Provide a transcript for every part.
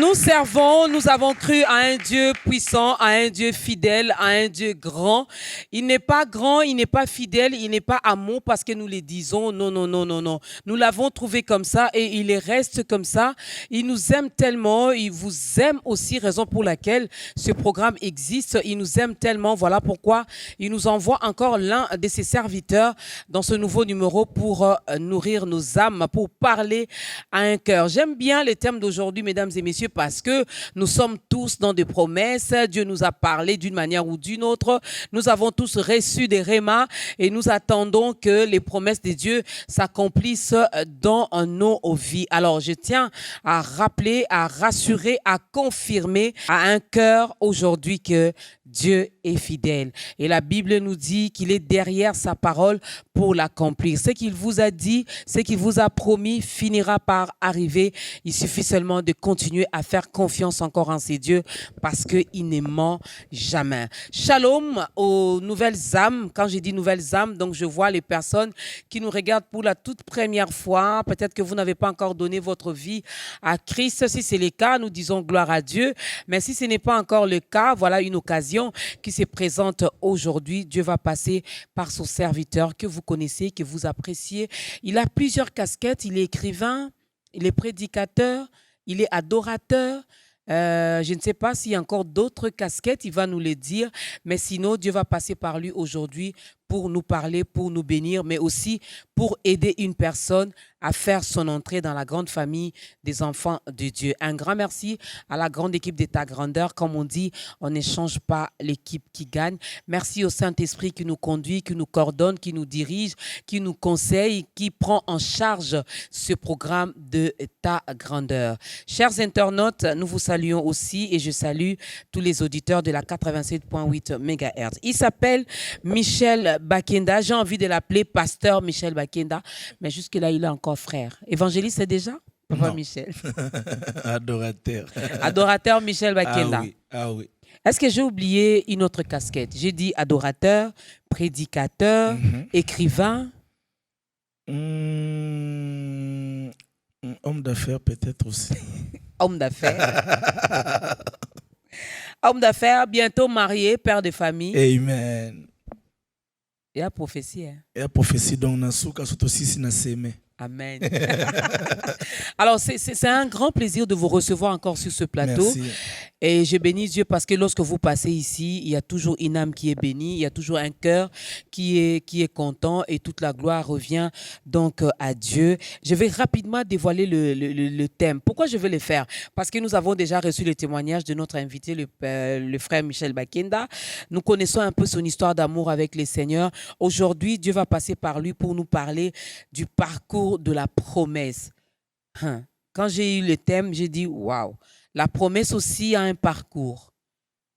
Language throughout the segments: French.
Nous servons, nous avons cru à un Dieu puissant, à un Dieu fidèle, à un Dieu grand. Il n'est pas grand, il n'est pas fidèle, il n'est pas amour parce que nous le disons. Non, non, non, non, non. Nous l'avons trouvé comme ça et il reste comme ça. Il nous aime tellement, il vous aime aussi, raison pour laquelle ce programme existe. Il nous aime tellement, voilà pourquoi il nous envoie encore l'un de ses serviteurs dans ce nouveau numéro pour nourrir nos âmes, pour parler à un cœur. J'aime bien les thèmes d'aujourd'hui, mesdames et messieurs, parce que nous sommes tous dans des promesses. Dieu nous a parlé d'une manière ou d'une autre. Nous avons tous reçu des rémas et nous attendons que les promesses de Dieu s'accomplissent dans nos vies. Alors, je tiens à rappeler, à rassurer, à confirmer à un cœur aujourd'hui que Dieu est fidèle. Et la Bible nous dit qu'il est derrière sa parole pour l'accomplir. Ce qu'il vous a dit, ce qu'il vous a promis finira par arriver. Il suffit seulement de continuer à faire confiance encore en ces dieux parce qu'il ne ment jamais. Shalom aux nouvelles âmes. Quand je dis nouvelles âmes, donc je vois les personnes qui nous regardent pour la toute première fois. Peut-être que vous n'avez pas encore donné votre vie à Christ. Si c'est le cas, nous disons gloire à Dieu. Mais si ce n'est pas encore le cas, voilà une occasion qui se présente aujourd'hui. Dieu va passer par son serviteur que vous connaissez, que vous appréciez. Il a plusieurs casquettes. Il est écrivain, il est prédicateur, il est adorateur. Je ne sais pas s'il y a encore d'autres casquettes, il va nous les dire. Mais sinon, Dieu va passer par lui aujourd'hui pour nous parler, pour nous bénir, mais aussi pour aider une personne à faire son entrée dans la grande famille des enfants de Dieu. Un grand merci à la grande équipe d'État Grandeur. Comme on dit, on n'échange pas l'équipe qui gagne. Merci au Saint-Esprit qui nous conduit, qui nous coordonne, qui nous dirige, qui nous conseille, qui prend en charge ce programme d'État Grandeur. Chers internautes, nous vous saluons aussi et je salue tous les auditeurs de la 87.8 MHz. Il s'appelle Michel Bakenda. J'ai envie de l'appeler pasteur Michel Bakenda, mais jusque-là, il est encore frère. Évangéliste, c'est déjà Papa Michel. Adorateur. Adorateur Michel Bakenda. Ah oui, ah oui. Est-ce que j'ai oublié une autre casquette? J'ai dit adorateur, prédicateur, écrivain. Homme d'affaires peut-être aussi. Homme d'affaires. Homme d'affaires, bientôt marié, père de famille. Amen. Et la prophétie. Hein? Et la prophétie, donc, Nasuka, surtout si na sémé. Amen. Alors, c'est un grand plaisir de vous recevoir encore sur ce plateau. Merci. Et je bénis Dieu parce que lorsque vous passez ici, il y a toujours une âme qui est bénie, il y a toujours un cœur qui est content et toute la gloire revient donc à Dieu. Je vais rapidement dévoiler le thème. Pourquoi je vais le faire? Parce que nous avons déjà reçu le témoignage de notre invité, le frère Michel Bakenda. Nous connaissons un peu son histoire d'amour avec le Seigneur. Aujourd'hui, Dieu va passer par lui pour nous parler du parcours de la promesse. Quand j'ai eu le thème, j'ai dit waouh, la promesse aussi a un parcours.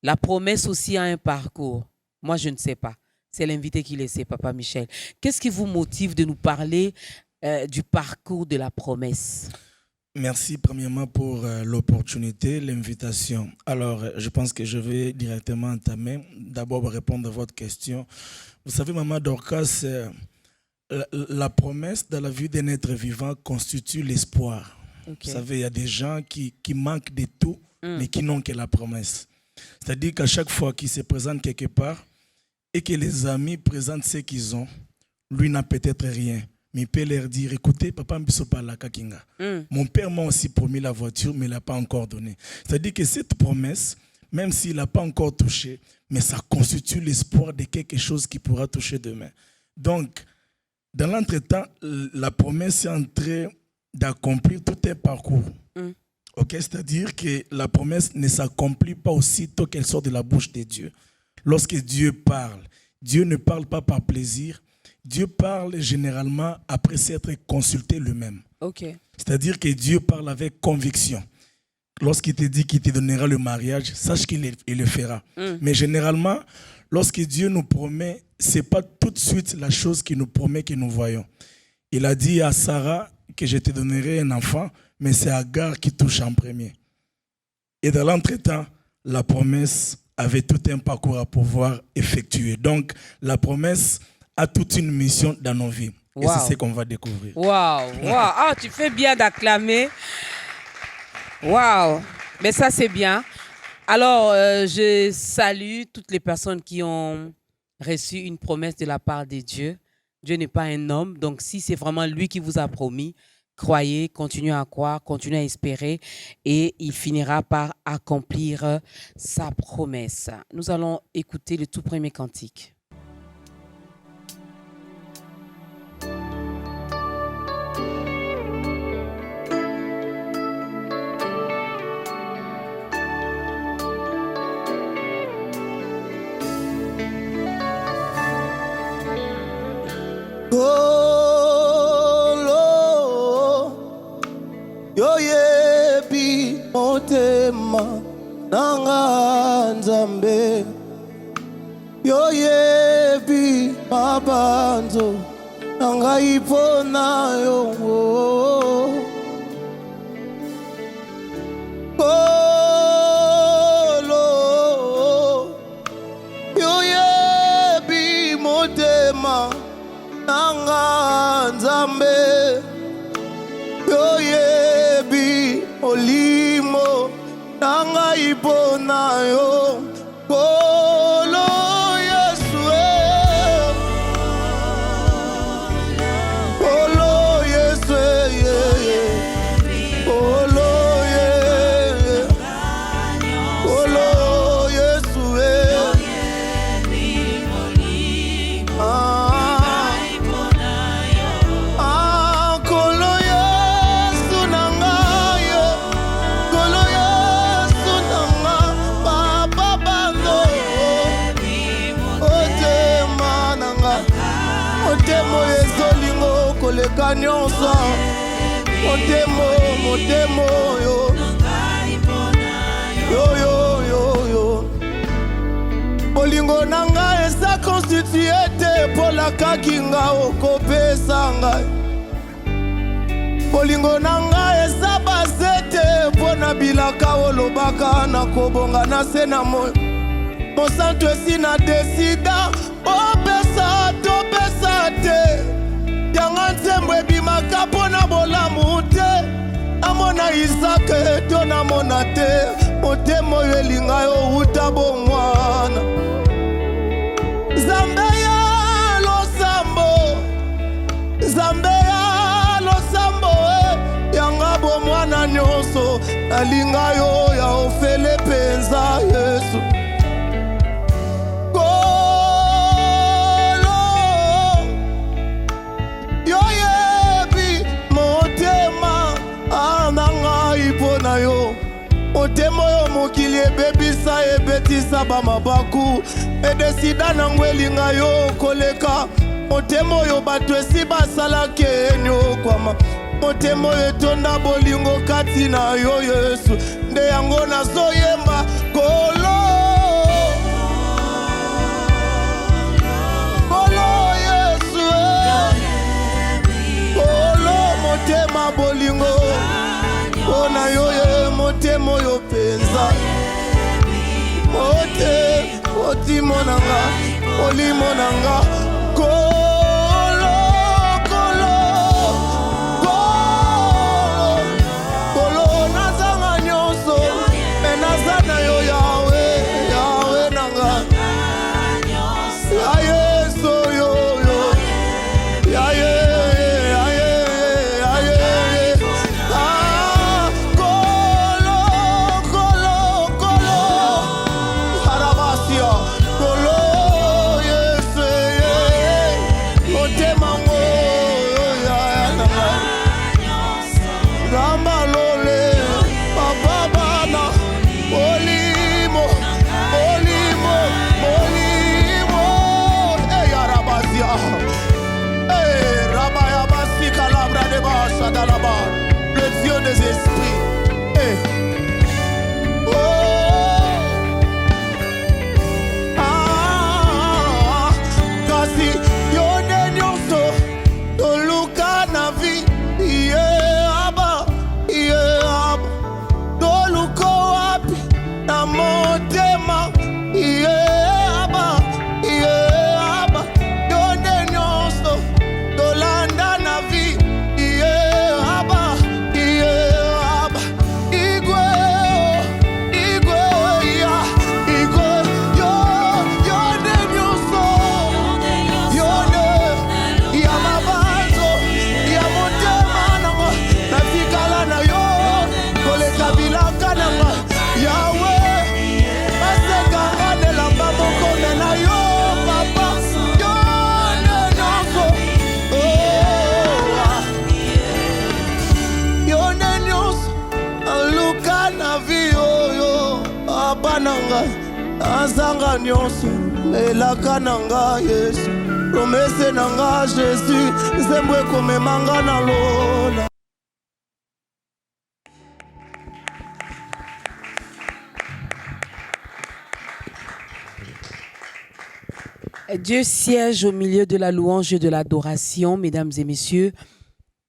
La promesse aussi a un parcours. Moi, je ne sais pas. C'est l'invité qui le sait, Papa Michel. Qu'est-ce qui vous motive de nous parler du parcours de la promesse? Merci premièrement pour l'opportunité, l'invitation. Alors, je pense que je vais directement entamer. D'abord, répondre à votre question. Vous savez, Maman Dorcas, la promesse dans la vie d'un être vivant constitue l'espoir. Okay. Vous savez, il y a des gens qui manquent de tout, mais qui n'ont que la promesse. C'est-à-dire qu'à chaque fois qu'ils se présentent quelque part et que les amis présentent ce qu'ils ont, lui n'a peut-être rien. Mais il peut leur dire, écoutez, papa Mbisopa Kakinga, mon père m'a aussi promis la voiture, mais il ne l'a pas encore donné. C'est-à-dire que cette promesse, même s'il n'a pas encore touché, mais ça constitue l'espoir de quelque chose qui pourra toucher demain. Donc, dans l'entretemps, la promesse est en train d'accomplir tout un parcours. Okay? C'est-à-dire que la promesse ne s'accomplit pas aussitôt qu'elle sort de la bouche de Dieu. Lorsque Dieu parle, Dieu ne parle pas par plaisir. Dieu parle généralement après s'être consulté lui-même. Okay. C'est-à-dire que Dieu parle avec conviction. Lorsqu'il te dit qu'il te donnera le mariage, sache qu'il le fera. Mais généralement, lorsque Dieu nous promet, ce n'est pas tout de suite la chose qu'il nous promet que nous voyons. Il a dit à Sarah que je te donnerai un enfant, mais c'est Agar qui touche en premier. Et dans l'entretemps, la promesse avait tout un parcours à pouvoir effectuer. Donc, la promesse a toute une mission dans nos vies. Wow. Et c'est ce qu'on va découvrir. Waouh, wow. Ah, tu fais bien d'acclamer. Waouh. Mais ça, c'est bien. Alors, je salue toutes les personnes qui ont reçu une promesse de la part de Dieu. Dieu n'est pas un homme, donc si c'est vraiment lui qui vous a promis, croyez, continuez à croire, continuez à espérer et il finira par accomplir sa promesse. Nous allons écouter le tout premier cantique. Yoyebi motema nanga nzambe yoyebi mabanzo nanga ipona yo yoyebi motema nanga nzambe yoyebi olimo nanga ipona yo kolo Yesu kolo Yesu kolo kolo Yesu koleka nyonso motemo yo bolingo na ngai eza constitue te polakaki nga okopesa ngai bolingo na ngai eza base te mpo na bilaka olobaka na kobonga na se na moyo mosantu esi na desida opesa topesa te yanga nzembo ebimaka mpo na bolamu te amona Isake to namona te motema oyo elinga yo uta bomwana Nzambe ya losambo yanga bomwana nyonso nalinga yo ya ofele penza Yesu na yo motema oyo mokili ebebisa ebetisa bamabaku edesida nango elinga yo koleka motema oyo bato esi basalaki enyokwama motema oyo etonda bolingo kati na yo Yesu nde yango nazoyemba kolo Yesu kolo motema bolingo ona yo motema oyo penza otimo nanga olimo nanga kolo nazanga nyonso me naza na yo yawe nanga ya Yesu yo ya le Dieu des esprits. Kasi yone nyonso toluka na vi aba toluka wapi na motema aba yone nyonso tolanda na vi aba nazanga nyonso elaka na nga Yesu promese na nga Jésus nzembo ekomemanga na lola. Dieu siège au milieu de la louange et de l'adoration, mesdames et messieurs.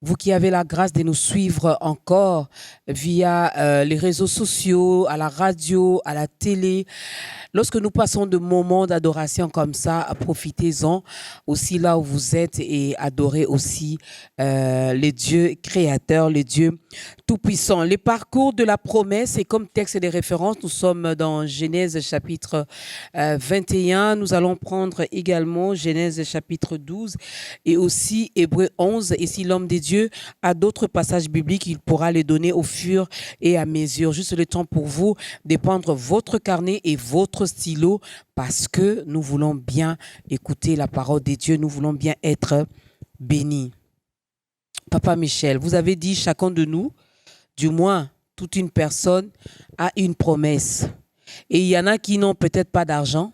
Vous qui avez la grâce de nous suivre encore via les réseaux sociaux, à la radio, à la télé. Lorsque nous passons de moments d'adoration comme ça, profitez-en aussi là où vous êtes et adorez aussi les dieux créateurs, les dieux tout-puissants. Les parcours de la promesse et comme texte de référence, nous sommes dans Genèse chapitre 21. Nous allons prendre également Genèse chapitre 12 et aussi Hébreux 11. Et si l'homme des dieux a d'autres passages bibliques, il pourra les donner au fur et à mesure. Juste le temps pour vous de prendre votre carnet et votre stylo parce que nous voulons bien écouter la parole de Dieu, nous voulons bien être bénis. Papa Michel, vous avez dit chacun de nous, du moins toute une personne a une promesse. Et il y en a qui n'ont peut-être pas d'argent,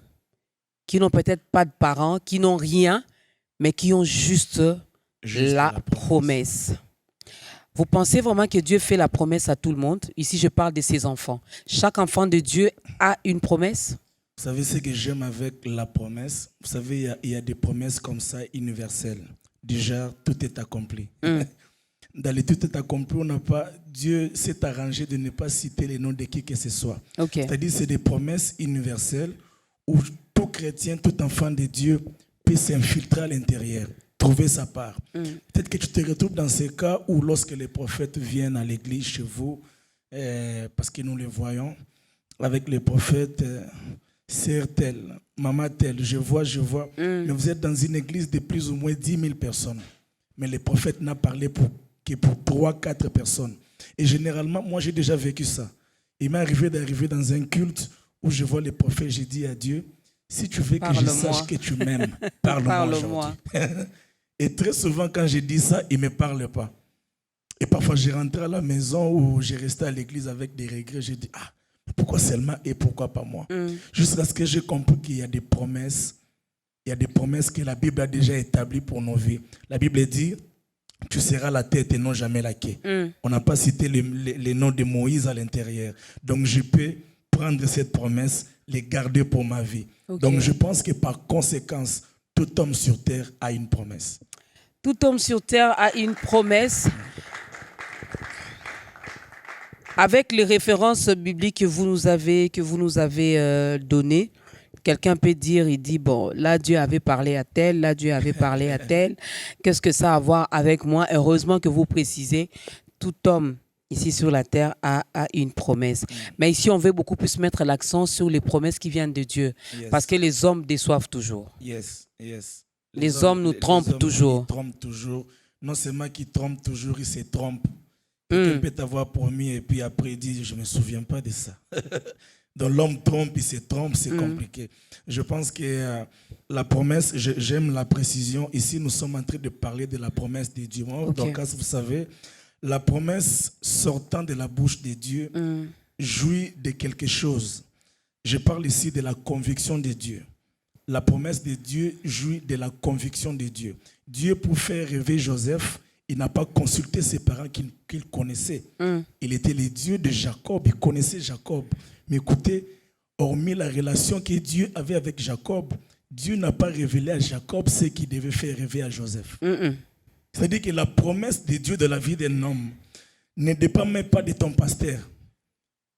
qui n'ont peut-être pas de parents, qui n'ont rien, mais qui ont juste la promesse. Vous pensez vraiment que Dieu fait la promesse à tout le monde? Ici, je parle de ses enfants. Chaque enfant de Dieu a une promesse? Vous savez ce que j'aime avec la promesse? Vous savez, il y a des promesses comme ça universelles. Déjà, tout est accompli. Dans les tout est accompli, on n'a pas, Dieu s'est arrangé de ne pas citer les noms de qui que ce soit. Okay. C'est-à-dire c'est des promesses universelles où tout chrétien, tout enfant de Dieu peut s'infiltrer à l'intérieur, trouver sa part. Peut-être que tu te retrouves dans ces cas où lorsque les prophètes viennent à l'église chez vous, parce que nous les voyons, avec les prophètes, sœur telle, maman telle, je vois, mais vous êtes dans une église de plus ou moins 10 000 personnes. Mais le prophète n'a parlé que pour 3-4 personnes. Et généralement, moi j'ai déjà vécu ça. Il m'est arrivé d'arriver dans un culte où je vois les prophètes, j'ai dit à Dieu, si tu veux que je sache que tu m'aimes, parle-moi aujourd'hui. Et très souvent, quand je dis ça, il ne me parle pas. Et parfois, j'ai rentré à la maison ou j'ai resté à l'église avec des regrets. J'ai dit, ah, pourquoi seulement et pourquoi pas moi? Jusqu'à ce que j'ai compris qu'il y a des promesses. Il y a des promesses que la Bible a déjà établies pour nos vies. La Bible dit, tu seras la tête et non jamais la queue. On n'a pas cité les noms de Moïse à l'intérieur. Donc, je peux prendre cette promesse, les garder pour ma vie. Okay. Donc, je pense que par conséquence, tout homme sur terre a une promesse. Tout homme sur terre a une promesse. Avec les références bibliques que vous nous avez données, quelqu'un peut dire, il dit, bon, là Dieu avait parlé à tel, là Dieu avait parlé à tel. Qu'est-ce que ça a à voir avec moi? Heureusement que vous précisez, tout homme ici sur la terre a une promesse. Mais ici, on veut beaucoup plus mettre l'accent sur les promesses qui viennent de Dieu. Parce que les hommes déçoivent toujours. Les hommes nous trompent toujours. Ils trompent toujours. Non seulement qu'ils trompent toujours, ils se trompent. Quelqu'un peut t'avoir promis et puis après il dit, je ne me souviens pas de ça. Donc l'homme trompe, il se trompe, c'est compliqué. Je pense que la promesse, j'aime la précision. Ici, nous sommes en train de parler de la promesse de Dieu. Donc, vous savez, la promesse sortant de la bouche de Dieu jouit de quelque chose. Je parle ici de la conviction de Dieu. La promesse de Dieu jouit de la conviction de Dieu. Dieu, pour faire rêver Joseph, il n'a pas consulté ses parents qu'il connaissait. Il était le Dieu de Jacob, il connaissait Jacob. Mais écoutez, hormis la relation que Dieu avait avec Jacob, Dieu n'a pas révélé à Jacob ce qu'il devait faire rêver à Joseph. C'est-à-dire que la promesse de Dieu de la vie d'un homme ne dépend même pas de ton pasteur.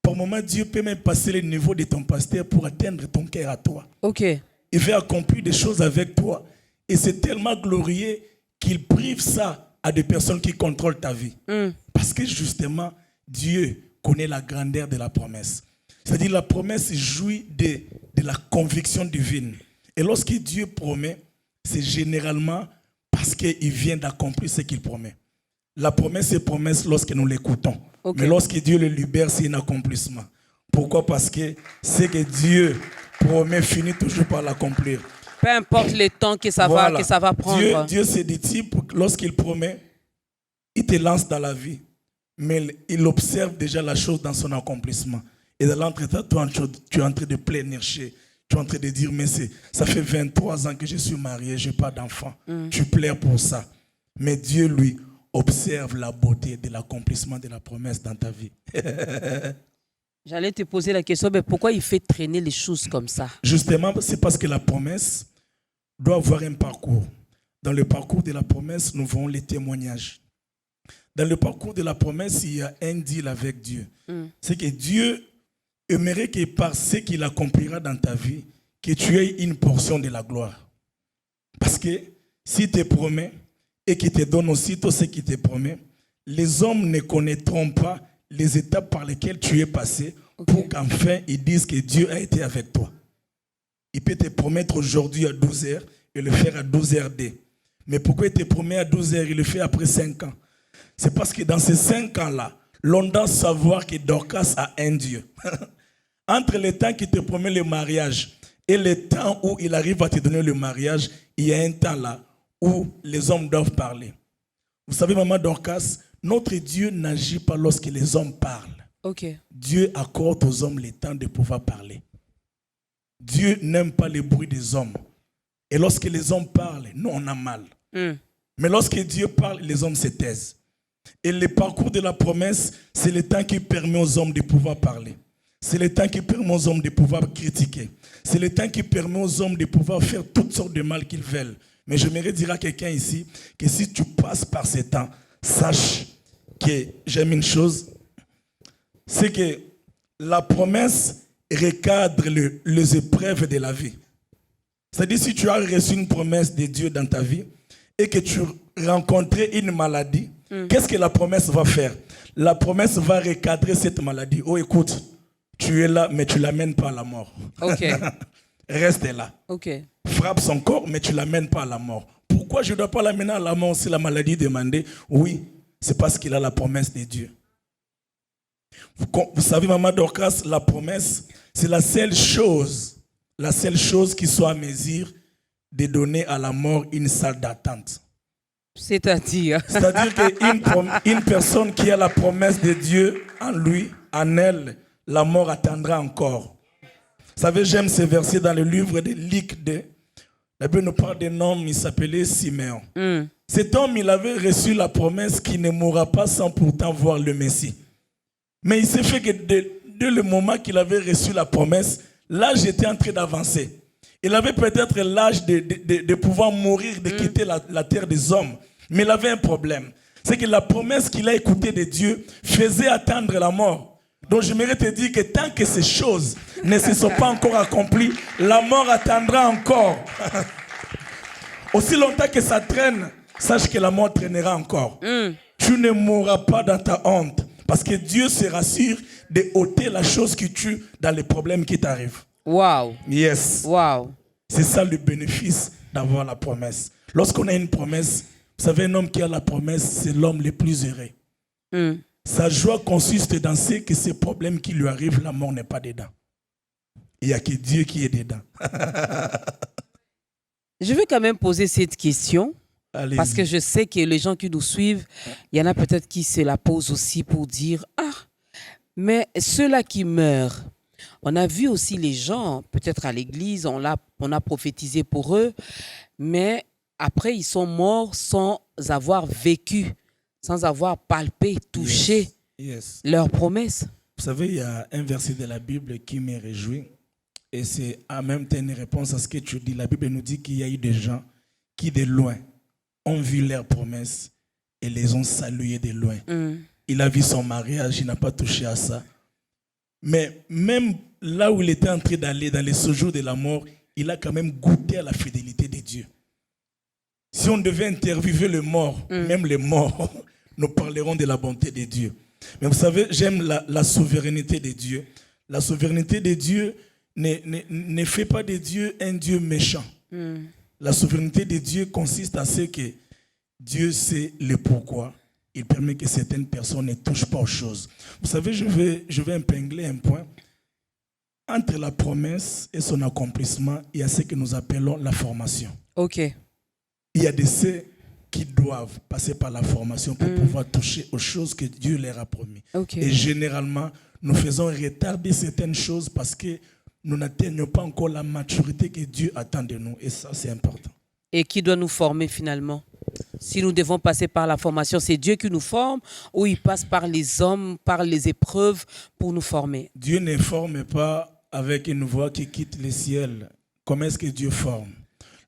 Par moment, Dieu peut même passer le niveau de ton pasteur pour atteindre ton cœur à toi. Il veut accomplir des choses avec toi. Et c'est tellement glorieux qu'il prive ça à des personnes qui contrôlent ta vie. Parce que justement, Dieu connaît la grandeur de la promesse. C'est-à-dire la promesse jouit de la conviction divine. Et lorsque Dieu promet, c'est généralement parce qu'il vient d'accomplir ce qu'il promet. La promesse est promesse lorsque nous l'écoutons. Mais lorsque Dieu le libère, c'est un accomplissement. Pourquoi? Parce que ce que Dieu promet finit toujours par l'accomplir. Peu importe le temps que ça va prendre. Dieu c'est des types, lorsqu'il promet, il te lance dans la vie. Mais il observe déjà la chose dans son accomplissement. Et dans l'entretemps, tu es en train de pleurnicher. Tu es en train de dire, mais ça fait 23 ans que je suis marié, je n'ai pas d'enfant. Tu pleures pour ça. Mais Dieu, lui, observe la beauté de l'accomplissement de la promesse dans ta vie. J'allais te poser la question, mais pourquoi il fait traîner les choses comme ça? Justement, c'est parce que la promesse doit avoir un parcours. Dans le parcours de la promesse, nous voyons les témoignages. Dans le parcours de la promesse, il y a un deal avec Dieu. C'est que Dieu aimerait que par ce qu'il accomplira dans ta vie, que tu aies une portion de la gloire. Parce que s'il te promet et qu'il te donne aussitôt ce qu'il te promet, les hommes ne connaîtront pas les étapes par lesquelles tu es passé pour qu'enfin ils disent que Dieu a été avec toi. Il peut te promettre aujourd'hui à 12h et le faire à 12h. Mais pourquoi il te promet à 12h et le fait après 5 ans? C'est parce que dans ces 5 ans-là, l'on doit savoir que Dorcas a un Dieu. Entre le temps qu'il te promet le mariage et le temps où il arrive à te donner le mariage, il y a un temps là où les hommes doivent parler. Vous savez, maman Dorcas, notre Dieu n'agit pas lorsque les hommes parlent. Dieu accorde aux hommes le temps de pouvoir parler. Dieu n'aime pas le bruit des hommes. Et lorsque les hommes parlent, nous on a mal. Mais lorsque Dieu parle, les hommes se taisent. Et le parcours de la promesse, c'est le temps qui permet aux hommes de pouvoir parler. C'est le temps qui permet aux hommes de pouvoir critiquer. C'est le temps qui permet aux hommes de pouvoir faire toutes sortes de mal qu'ils veulent. Mais j'aimerais dire à quelqu'un ici que si tu passes par ces temps, sache que j'aime une chose, c'est que la promesse recadre les épreuves de la vie. C'est-à-dire si tu as reçu une promesse de Dieu dans ta vie et que tu rencontrais une maladie, qu'est-ce que la promesse va faire? La promesse va recadrer cette maladie. Oh, écoute, tu es là, mais tu ne l'amènes pas à la mort. Reste là. Frappe son corps, mais tu ne l'amènes pas à la mort. Pourquoi je ne dois pas l'amener à la mort si la maladie est demandée? Oui, c'est parce qu'il a la promesse de Dieu. Vous savez, maman Dorcas, la promesse, c'est la seule chose qui soit à mesure de donner à la mort une salle d'attente. C'est-à-dire qu'une personne qui a la promesse de Dieu en lui, en elle, la mort attendra encore. Vous savez, j'aime ce verset dans le livre de Luc 2. La Bible nous parle d'un homme, il s'appelait Siméon. Cet homme, il avait reçu la promesse qu'il ne mourra pas sans pourtant voir le Messie. Mais il s'est fait que dès le moment qu'il avait reçu la promesse, l'âge était en train d'avancer. Il avait peut-être l'âge de pouvoir mourir, de quitter la terre des hommes. Mais il avait un problème. C'est que la promesse qu'il a écoutée de Dieu faisait attendre la mort. Donc j'aimerais te dire que tant que ces choses ne se sont pas encore accomplies, la mort attendra encore. Aussi longtemps que ça traîne, sache que la mort traînera encore. Tu ne mourras pas dans ta honte. Parce que Dieu se rassure de ôter la chose qui tue dans les problèmes qui t'arrivent. Wow. Yes. Wow. C'est ça le bénéfice d'avoir la promesse. Lorsqu'on a une promesse, vous savez, un homme qui a la promesse, c'est l'homme le plus heureux. Sa joie consiste dans ce que ces problèmes qui lui arrivent, la mort n'est pas dedans. Il n'y a que Dieu qui est dedans. Je vais quand même poser cette question. Allez-y. Parce que je sais que les gens qui nous suivent, il y en a peut-être qui se la posent aussi pour dire « Ah, mais ceux-là qui meurent, on a vu aussi les gens, peut-être à l'église, on a prophétisé pour eux, mais après ils sont morts sans avoir vécu, sans avoir palpé, touché leurs promesses. » Vous savez, il y a un verset de la Bible qui me réjouit et c'est en même temps une réponse à ce que tu dis. La Bible nous dit qu'il y a eu des gens qui de loin ont vu leurs promesses et les ont salués de loin. Il a vu son mariage, il n'a pas touché à ça. Mais même là où il était en train d'aller, dans les séjours de la mort, il a quand même goûté à la fidélité de Dieu. Si on devait interviewer le mort, même les morts, nous parlerons de la bonté de Dieu. Mais vous savez, j'aime la souveraineté de Dieu. La souveraineté de Dieu ne fait pas de Dieu un Dieu méchant. La souveraineté de Dieu consiste à ce que Dieu sait le pourquoi. Il permet que certaines personnes ne touchent pas aux choses. Vous savez, je vais épingler un point. Entre la promesse et son accomplissement, il y a ce que nous appelons la formation. Ok. Il y a de ces qui doivent passer par la formation pour pouvoir toucher aux choses que Dieu leur a promis. Okay. Et généralement, nous faisons retarder certaines choses parce que nous n'atteignons pas encore la maturité que Dieu attend de nous. Et ça, c'est important. Et qui doit nous former finalement? Si nous devons passer par la formation, c'est Dieu qui nous forme ou il passe par les hommes, par les épreuves pour nous former? Dieu ne forme pas avec une voix qui quitte le ciel. Comment est-ce que Dieu forme?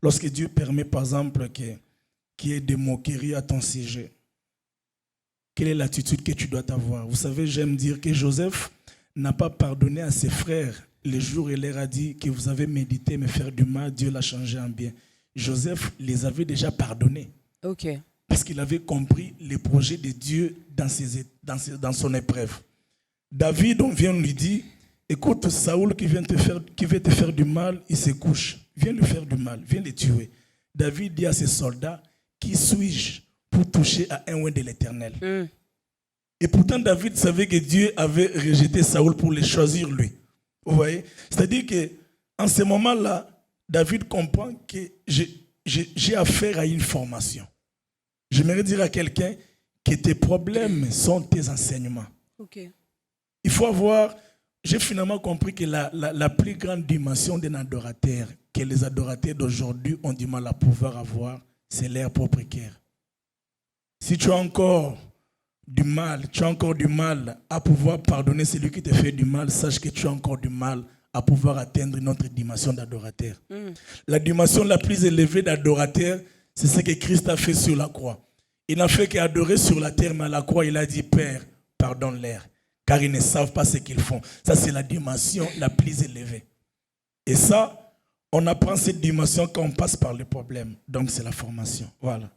Lorsque Dieu permet, par exemple, qu'il y ait des moqueries à ton sujet, quelle est l'attitude que tu dois avoir? Vous savez, j'aime dire que Joseph n'a pas pardonné à ses frères le jour où il leur a dit que vous avez médité me faire du mal, Dieu l'a changé en bien. Joseph les avait déjà pardonnés. Okay. Parce qu'il avait compris les projets de Dieu dans son épreuve. David, on vient lui dire, écoute, Saoul qui veut te faire du mal, il se couche. Viens lui faire du mal, viens le tuer. David dit à ses soldats, qui suis-je pour toucher à un oint de l'Éternel? Et pourtant, David savait que Dieu avait rejeté Saoul pour le choisir lui. Vous voyez? C'est-à-dire qu'en ce moment-là, David comprend que j'ai affaire à une formation. J'aimerais dire à quelqu'un que tes problèmes sont tes enseignements. Okay. Il faut avoir... J'ai finalement compris que la plus grande dimension d'un adorateur, que les adorateurs d'aujourd'hui ont du mal à pouvoir avoir, c'est leur propre cœur. Si tu as encore du mal à pouvoir pardonner celui qui te fait du mal, sache que tu as encore du mal à pouvoir atteindre une autre dimension d'adorateur. La dimension la plus élevée d'adorateur, c'est ce que Christ a fait sur la croix. Il n'a fait qu'adorer sur la terre, mais à la croix, il a dit, Père, pardonne-leur, car ils ne savent pas ce qu'ils font. Ça, c'est la dimension la plus élevée. Et ça, on apprend cette dimension quand on passe par les problèmes. Donc, c'est la formation. Voilà.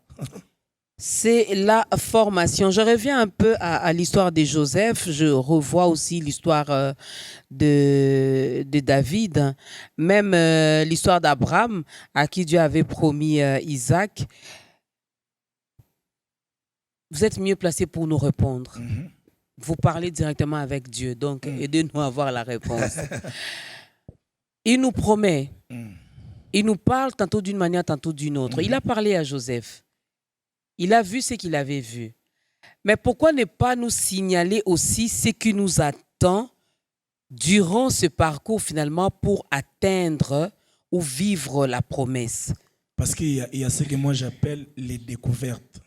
C'est la formation. Je reviens un peu à l'histoire de Joseph. Je revois aussi l'histoire de David, même l'histoire d'Abraham, à qui Dieu avait promis Isaac. Vous êtes mieux placé pour nous répondre. Vous parlez directement avec Dieu, donc aidez-nous à avoir la réponse. Il nous promet, il nous parle tantôt d'une manière, tantôt d'une autre. Il a parlé à Joseph. Il a vu ce qu'il avait vu. Mais pourquoi ne pas nous signaler aussi ce qui nous attend durant ce parcours finalement pour atteindre ou vivre la promesse? Parce qu'il y a ce que moi j'appelle les découvertes.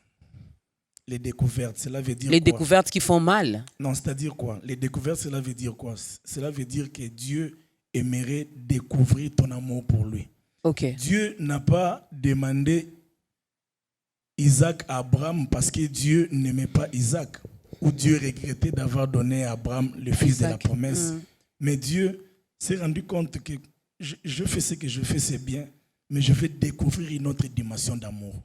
Les découvertes, cela veut dire les quoi? Découvertes qui font mal. Non, c'est-à-dire quoi? Les découvertes, cela veut dire quoi? Cela veut dire que Dieu aimerait découvrir ton amour pour lui. Okay. Dieu n'a pas demandé Isaac à Abraham parce que Dieu n'aimait pas Isaac, ou Dieu regrettait d'avoir donné à Abraham le fils de la promesse. Mais Dieu s'est rendu compte que je fais ce que je fais, c'est bien, mais je vais découvrir une autre dimension d'amour.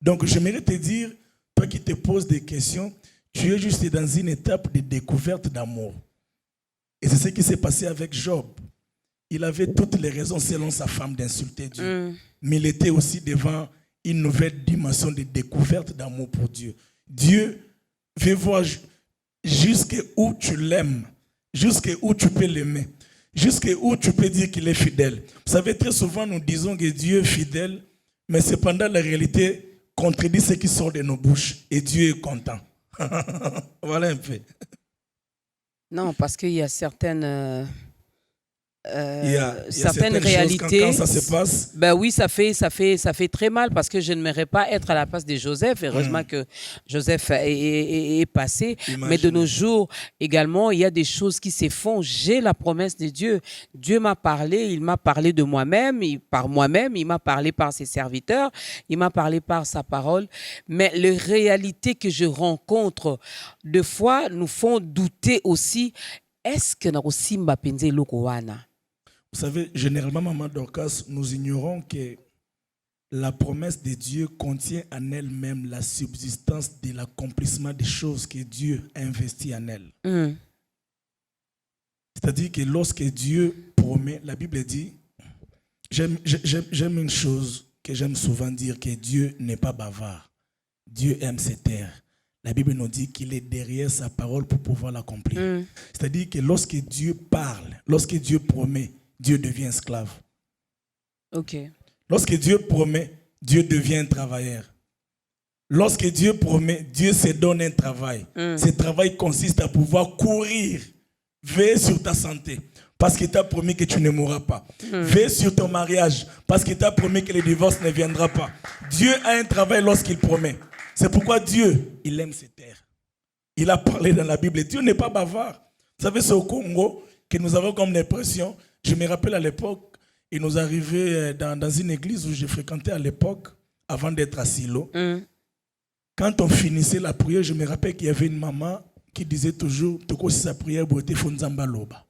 Donc j'aimerais te dire, toi qui te poses des questions, tu es juste dans une étape de découverte d'amour. Et c'est ce qui s'est passé avec Job. Il avait toutes les raisons selon sa femme d'insulter Dieu. Mais il était aussi devant une nouvelle dimension de découverte d'amour pour Dieu. Dieu veut voir jusqu'où tu l'aimes, jusqu'où tu peux l'aimer, jusqu'où tu peux dire qu'il est fidèle. Vous savez, très souvent nous disons que Dieu est fidèle, mais cependant la réalité contredit ce qui sort de nos bouches et Dieu est content. Voilà un peu. Non, parce qu'il y a certaines... certaines réalités, quand ça se passe. Ben oui, ça fait très mal parce que je n'aimerais pas être à la place de Joseph. Heureusement que Joseph est passé. Imagine. Mais de nos jours, également, il y a des choses qui se font. J'ai la promesse de Dieu. Dieu m'a parlé, il m'a parlé de moi-même, par moi-même, il m'a parlé par ses serviteurs, il m'a parlé par sa parole. Mais les réalités que je rencontre, de fois, nous font douter aussi. Est-ce que Narosimba Penze Lokowana? Vous savez, généralement, Maman Dorcas, nous ignorons que la promesse de Dieu contient en elle-même la subsistance de l'accomplissement des choses que Dieu a investies en elle. C'est-à-dire que lorsque Dieu promet, la Bible dit, j'aime une chose que j'aime souvent dire, que Dieu n'est pas bavard. Dieu aime ses terres. La Bible nous dit qu'il est derrière sa parole pour pouvoir l'accomplir. C'est-à-dire que lorsque Dieu parle, lorsque Dieu promet, Dieu devient esclave. Ok. Lorsque Dieu promet, Dieu devient un travailleur. Lorsque Dieu promet, Dieu se donne un travail. Ce travail consiste à pouvoir courir, veiller sur ta santé, parce qu'il t'a promis que tu ne mourras pas. Veille sur ton mariage, parce qu'il t'a promis que le divorce ne viendra pas. Dieu a un travail lorsqu'il promet. C'est pourquoi Dieu, il aime ses terres. Il a parlé dans la Bible. Dieu n'est pas bavard. Vous savez, c'est au Congo que nous avons comme l'impression. Je me rappelle à l'époque, il nous arrivait dans une église où je fréquentais à l'époque, avant d'être à Silo. Quand on finissait la prière, je me rappelle qu'il y avait une maman qui disait toujours « Toko si sa prière boite fonzamba loba ».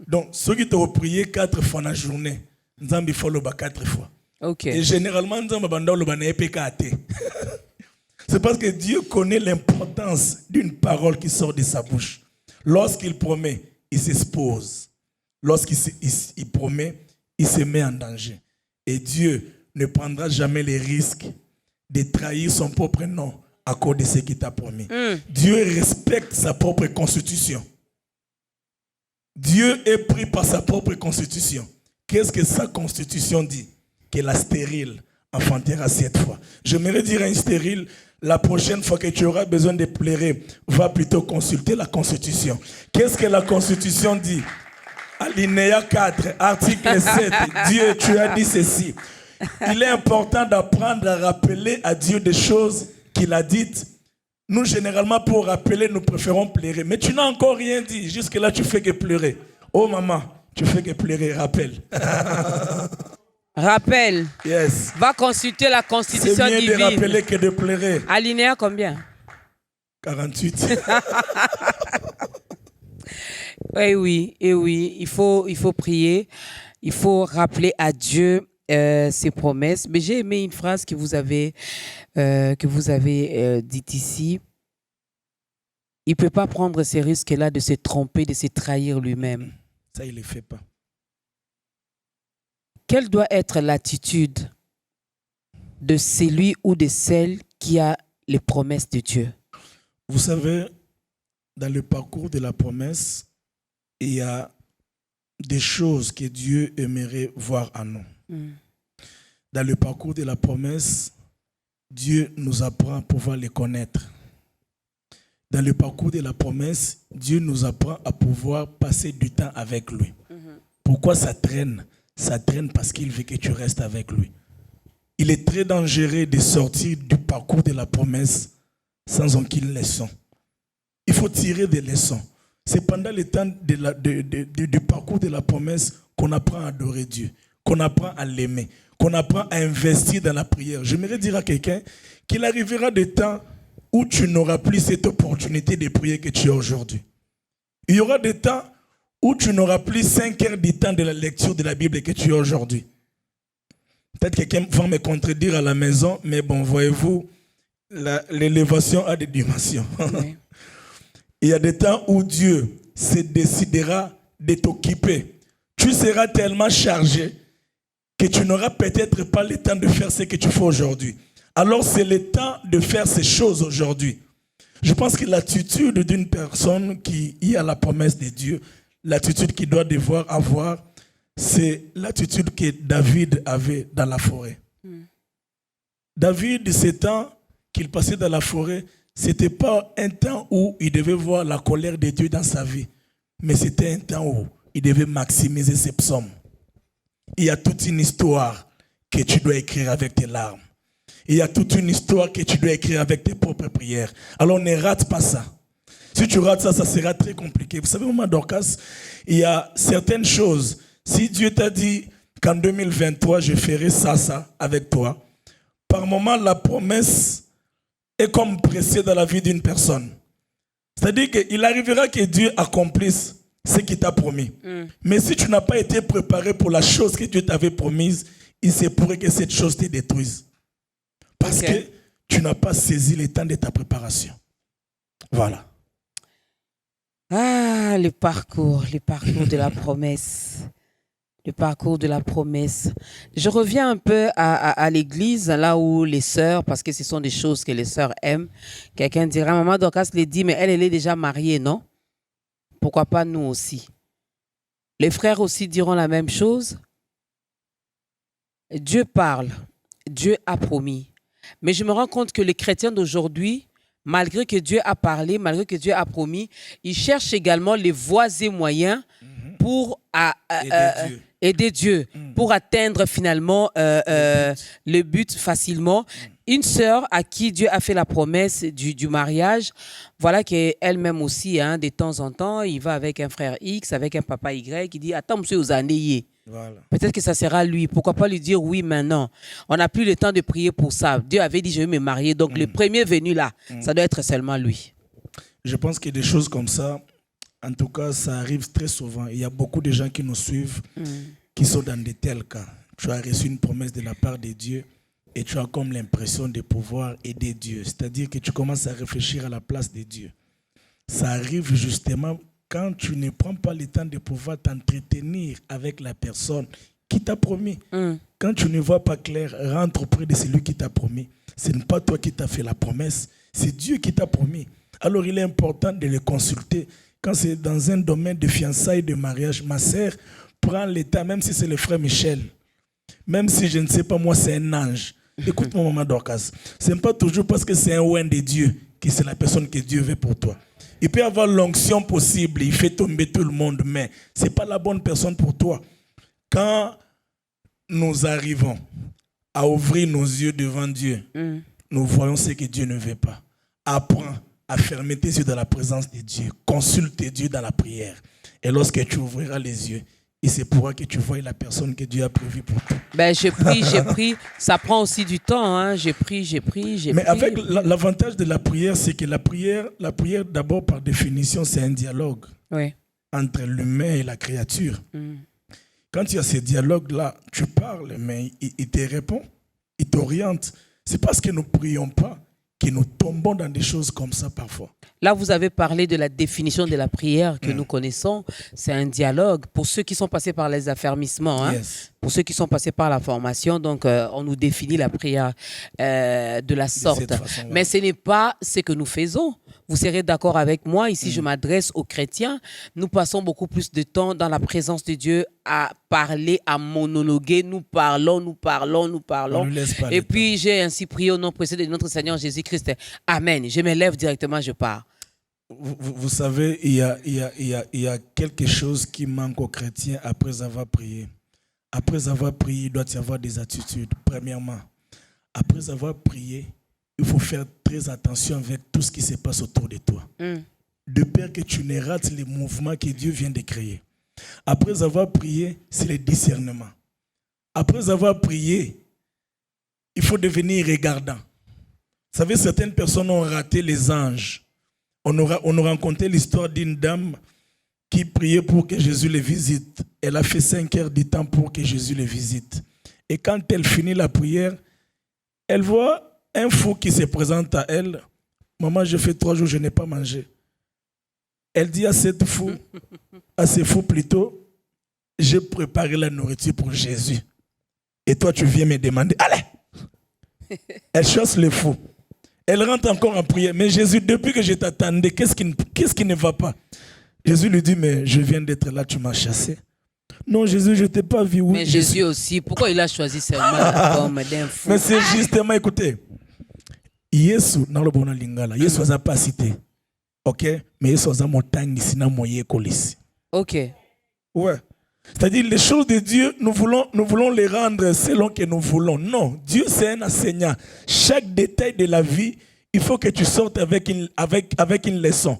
Donc, ceux qui t'ont prié 4 fois dans la journée, Nzambi faut loba 4 fois. Okay. Et généralement, Nzamba banda loba na epekate. C'est parce que Dieu connaît l'importance d'une parole qui sort de sa bouche. Lorsqu'il promet, il s'expose. Lorsqu'il promet, il se met en danger. Et Dieu ne prendra jamais les risques de trahir son propre nom à cause de ce qu'il t'a promis. Dieu respecte sa propre constitution. Dieu est pris par sa propre constitution. Qu'est-ce que sa constitution dit? Que la stérile enfantera 7 fois. J'aimerais dire à une stérile, la prochaine fois que tu auras besoin de pleurer, va plutôt consulter la constitution. Qu'est-ce que la constitution dit? Alinéa 4, article 7. Dieu, tu as dit ceci. Il est important d'apprendre à rappeler à Dieu des choses qu'il a dites. Nous, généralement, pour rappeler, nous préférons pleurer. Mais tu n'as encore rien dit. Jusque-là, tu fais que pleurer. Oh, maman, tu fais que pleurer. Rappelle. Rappelle. Yes. Va consulter la constitution C'est mieux divine. de rappeler que de pleurer. Alinéa combien? 48. Oui, il faut prier. Il faut rappeler à Dieu ses promesses. Mais j'ai aimé une phrase que vous avez dite ici. Il ne peut pas prendre ces risques-là de se tromper, de se trahir lui-même. Ça, il ne le fait pas. Quelle doit être l'attitude de celui ou de celle qui a les promesses de Dieu? Vous savez, dans le parcours de la promesse, il y a des choses que Dieu aimerait voir en nous. Dans le parcours de la promesse, Dieu nous apprend à pouvoir les connaître. Dans le parcours de la promesse, Dieu nous apprend à pouvoir passer du temps avec lui. Pourquoi ça traîne? Ça traîne parce qu'il veut que tu restes avec lui. Il est très dangereux de sortir du parcours de la promesse sans aucune leçon. Il faut tirer des leçons. C'est pendant le temps du parcours de la promesse qu'on apprend à adorer Dieu, qu'on apprend à l'aimer, qu'on apprend à investir dans la prière. J'aimerais dire à quelqu'un qu'il arrivera des temps où tu n'auras plus cette opportunité de prier que tu as aujourd'hui. Il y aura des temps où tu n'auras plus 5 heures du temps de la lecture de la Bible que tu as aujourd'hui. Peut-être que quelqu'un va me contredire à la maison, mais bon, voyez-vous, l'élévation a des dimensions. Oui. Il y a des temps où Dieu se décidera de t'occuper. Tu seras tellement chargé que tu n'auras peut-être pas le temps de faire ce que tu fais aujourd'hui. Alors c'est le temps de faire ces choses aujourd'hui. Je pense que l'attitude d'une personne qui y a la promesse de Dieu, l'attitude qu'il doit devoir avoir, c'est l'attitude que David avait dans la forêt. David, ce temps qu'il passait dans la forêt, ce n'était pas un temps où il devait voir la colère de Dieu dans sa vie, mais c'était un temps où il devait maximiser ses psaumes. Il y a toute une histoire que tu dois écrire avec tes larmes. Il y a toute une histoire que tu dois écrire avec tes propres prières. Alors ne rate pas ça. Si tu rates ça, ça sera très compliqué. Vous savez, maman Dorcas, il y a certaines choses. Si Dieu t'a dit qu'en 2023, je ferai ça avec toi, par moment, la promesse est comme pressée dans la vie d'une personne. C'est-à-dire qu'il arrivera que Dieu accomplisse ce qu'il t'a promis. Mais si tu n'as pas été préparé pour la chose que Dieu t'avait promise, il se pourrait que cette chose te détruise. Parce que tu n'as pas saisi le temps de ta préparation. Voilà. Ah, le parcours de la promesse. Le parcours de la promesse. Je reviens un peu à l'église, là où les sœurs, parce que ce sont des choses que les sœurs aiment. Quelqu'un dira, maman Dorcas l'a dit, mais elle est déjà mariée, non? Pourquoi pas nous aussi? Les frères aussi diront la même chose. Dieu parle. Dieu a promis. Mais je me rends compte que les chrétiens d'aujourd'hui, malgré que Dieu a parlé, malgré que Dieu a promis, ils cherchent également les voies et moyens pour aider Dieu, pour atteindre finalement le but facilement. Une sœur à qui Dieu a fait la promesse du mariage, voilà qu'elle-même aussi, hein, de temps en temps, il va avec un frère X, avec un papa Y, qui dit « Attends, monsieur, vous en ayez. » Voilà. Peut-être que ça sera lui. Pourquoi pas lui dire oui maintenant? On n'a plus le temps de prier pour ça. Dieu avait dit je vais me marier. Donc le premier venu là, ça doit être seulement lui. Je pense que des choses comme ça, en tout cas, ça arrive très souvent. Il y a beaucoup de gens qui nous suivent, qui sont dans de tels cas. Tu as reçu une promesse de la part de Dieu et tu as comme l'impression de pouvoir aider Dieu. C'est-à-dire que tu commences à réfléchir à la place de Dieu. Ça arrive justement quand tu ne prends pas le temps de pouvoir t'entretenir avec la personne qui t'a promis. Quand tu ne vois pas clair, rentre auprès de celui qui t'a promis. Ce n'est pas toi qui t'as fait la promesse, c'est Dieu qui t'a promis. Alors il est important de le consulter. Quand c'est dans un domaine de fiançailles, de mariage, ma sœur prend le temps, même si c'est le frère Michel, même si je ne sais pas, moi c'est un ange. Écoute-moi, maman Dorcas, ce n'est pas toujours parce que c'est un oint de Dieu que c'est la personne que Dieu veut pour toi. Il peut avoir l'onction possible, il fait tomber tout le monde, mais ce n'est pas la bonne personne pour toi. Quand nous arrivons à ouvrir nos yeux devant Dieu, nous voyons ce que Dieu ne veut pas. Apprends à fermer tes yeux dans la présence de Dieu. Consulte Dieu dans la prière. Et lorsque tu ouvriras les yeux, il se pourra que tu voies la personne que Dieu a prévue pour toi. Ben, j'ai pris. Ça prend aussi du temps. Hein. J'ai pris. Mais avec l'avantage de la prière, c'est que la prière d'abord, par définition, c'est un dialogue entre l'humain et la créature. Quand il y a ce dialogue-là, tu parles, mais il te répond, il t'oriente. C'est parce que nous ne prions pas que nous tombons dans des choses comme ça parfois. Là, vous avez parlé de la définition de la prière que nous connaissons. C'est un dialogue. Pour ceux qui sont passés par les affermissements, hein, pour ceux qui sont passés par la formation, donc on nous définit la prière de la sorte. Mais ce n'est pas ce que nous faisons. Vous serez d'accord avec moi, ici je m'adresse aux chrétiens. Nous passons beaucoup plus de temps dans la présence de Dieu à parler, à monologuer. Nous parlons. Et puis j'ai ainsi prié au nom précédent de notre Seigneur Jésus-Christ. Amen. Je me lève directement, je pars. Vous savez, il y a quelque chose qui manque aux chrétiens après avoir prié. Après avoir prié, il doit y avoir des attitudes. Premièrement, après avoir prié, il faut faire très attention avec tout ce qui se passe autour de toi. De peur que tu ne rates les mouvements que Dieu vient de créer. Après avoir prié, c'est le discernement. Après avoir prié, il faut devenir regardant. Vous savez, certaines personnes ont raté les anges. On a raconté l'histoire d'une dame qui priait pour que Jésus les visite. Elle a fait 5 heures du temps pour que Jésus les visite. Et quand elle finit la prière, elle voit un fou qui se présente à elle. Maman, je fais 3 jours, je n'ai pas mangé. Elle dit à ce fou plutôt, j'ai préparé la nourriture pour Jésus. Et toi, tu viens me demander, allez! Elle chasse le fou. Elle rentre encore en prière. Mais Jésus, depuis que je t'attendais, qu'est-ce qui ne va pas? Jésus lui dit, mais je viens d'être là, tu m'as chassé. Non, Jésus, je ne t'ai pas vu. Oui, mais Jésus aussi, pourquoi il a choisi seulement la forme d'un fou? Mais c'est justement, écoutez, Yesu, dans le bon lingala, Yesu n'a pas cité. Ok? Mais Yesu a montagne ici, n'a moyen colis. Ok. Ouais. C'est-à-dire, les choses de Dieu, nous voulons les rendre selon que nous voulons. Non, Dieu, c'est un enseignant. Chaque détail de la vie, il faut que tu sortes avec une leçon.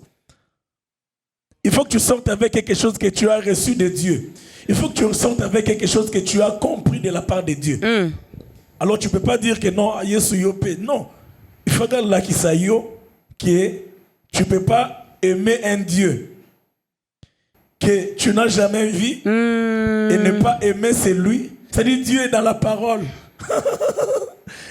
Il faut que tu sortes avec quelque chose que tu as reçu de Dieu. Il faut que tu sortes avec quelque chose que tu as compris de la part de Dieu. Alors, tu ne peux pas dire que non, Yesu Yopé. Non. Il faut que là qui sayo que tu ne peux pas aimer un Dieu que tu n'as jamais vu et ne pas aimer celui. C'est-à-dire Dieu est dans la parole.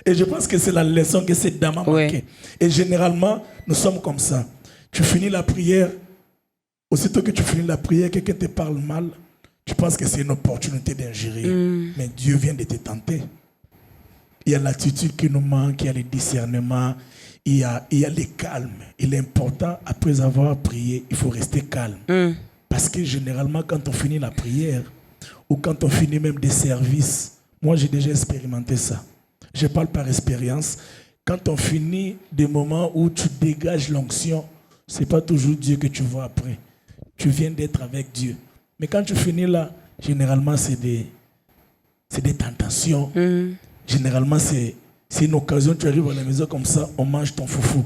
Et je pense que c'est la leçon que cette dame a manquée. Et généralement, nous sommes comme ça. Tu finis la prière, aussitôt que tu finis la prière, quelqu'un te parle mal, tu penses que c'est une opportunité d'ingérer. Mais Dieu vient de te tenter. Il y a l'attitude qui nous manque, il y a le discernement, il y a le calme. Il est important, après avoir prié, il faut rester calme. Parce que généralement, quand on finit la prière, ou quand on finit même des services, moi j'ai déjà expérimenté ça. Je parle par expérience. quand on finit des moments où tu dégages l'onction, ce n'est pas toujours Dieu que tu vois après. Tu viens d'être avec Dieu. Mais quand tu finis là, généralement, c'est des tentations. Généralement, c'est une occasion. Tu arrives à la maison comme ça, on mange ton foufou.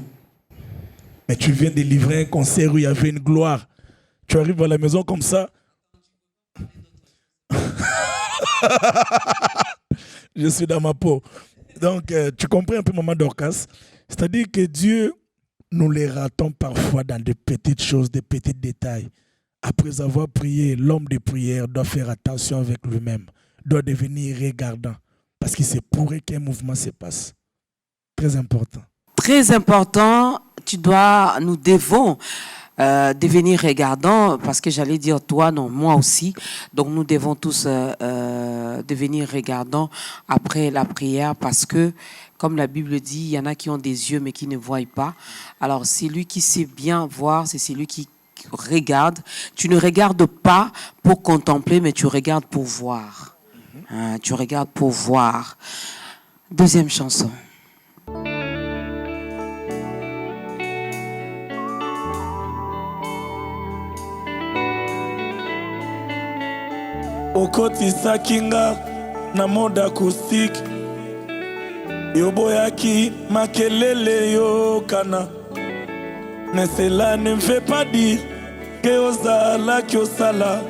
Mais tu viens de livrer un concert où il y avait une gloire. Tu arrives à la maison comme ça. Je suis dans ma peau. Donc, tu comprends un peu, maman Dorcas. C'est-à-dire que Dieu, nous les ratons parfois dans de petites choses, des petits détails. Après avoir prié, l'homme de prière doit faire attention avec lui-même, doit devenir regardant, parce qu'il se pourrait qu'un mouvement se passe. Très important. Très important, nous devons devenir regardants, parce que j'allais dire toi, non, moi aussi. Donc nous devons tous devenir regardants après la prière, parce que, comme la Bible dit, il y en a qui ont des yeux mais qui ne voient pas. Alors c'est lui qui sait bien voir, c'est celui qui regarde. Tu ne regardes pas pour contempler, mais tu regardes pour voir. Tu regardes pour voir. Deuxième chanson. Okotisaki nga na mode acoustique yoboyaki makelele yokana, mais cela ne me fait pas dire que ozalaki osala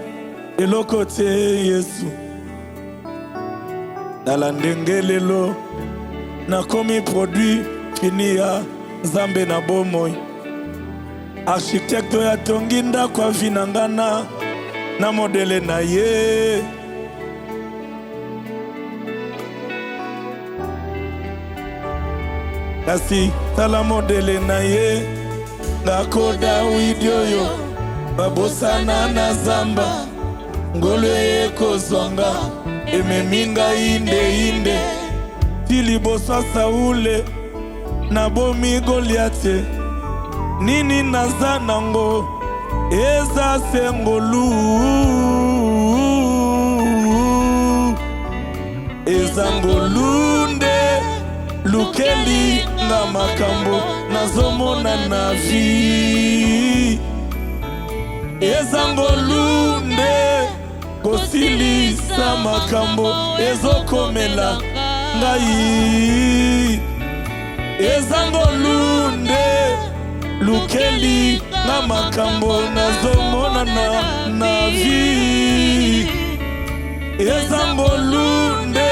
eloko te Yesu. Nala ndenge lelo nakomi produit fini ya Nzambe na bomoi, architecte ya tongi ndako avinangana na modele na ye. Kasi tala modele na ye ngako Dawidi oyo babosana na zamba, ngolo ye kozonga ememinga inde tilibosa Saule na bomi Goliate, nini naza nango eza sengolu ezangolunde lukeli nga makambo nazomona na vi, ezangolunde kosilisa makambo ezokomela ngai, ezangolunde lukeli na makambo nazomona na vi, ezangolunde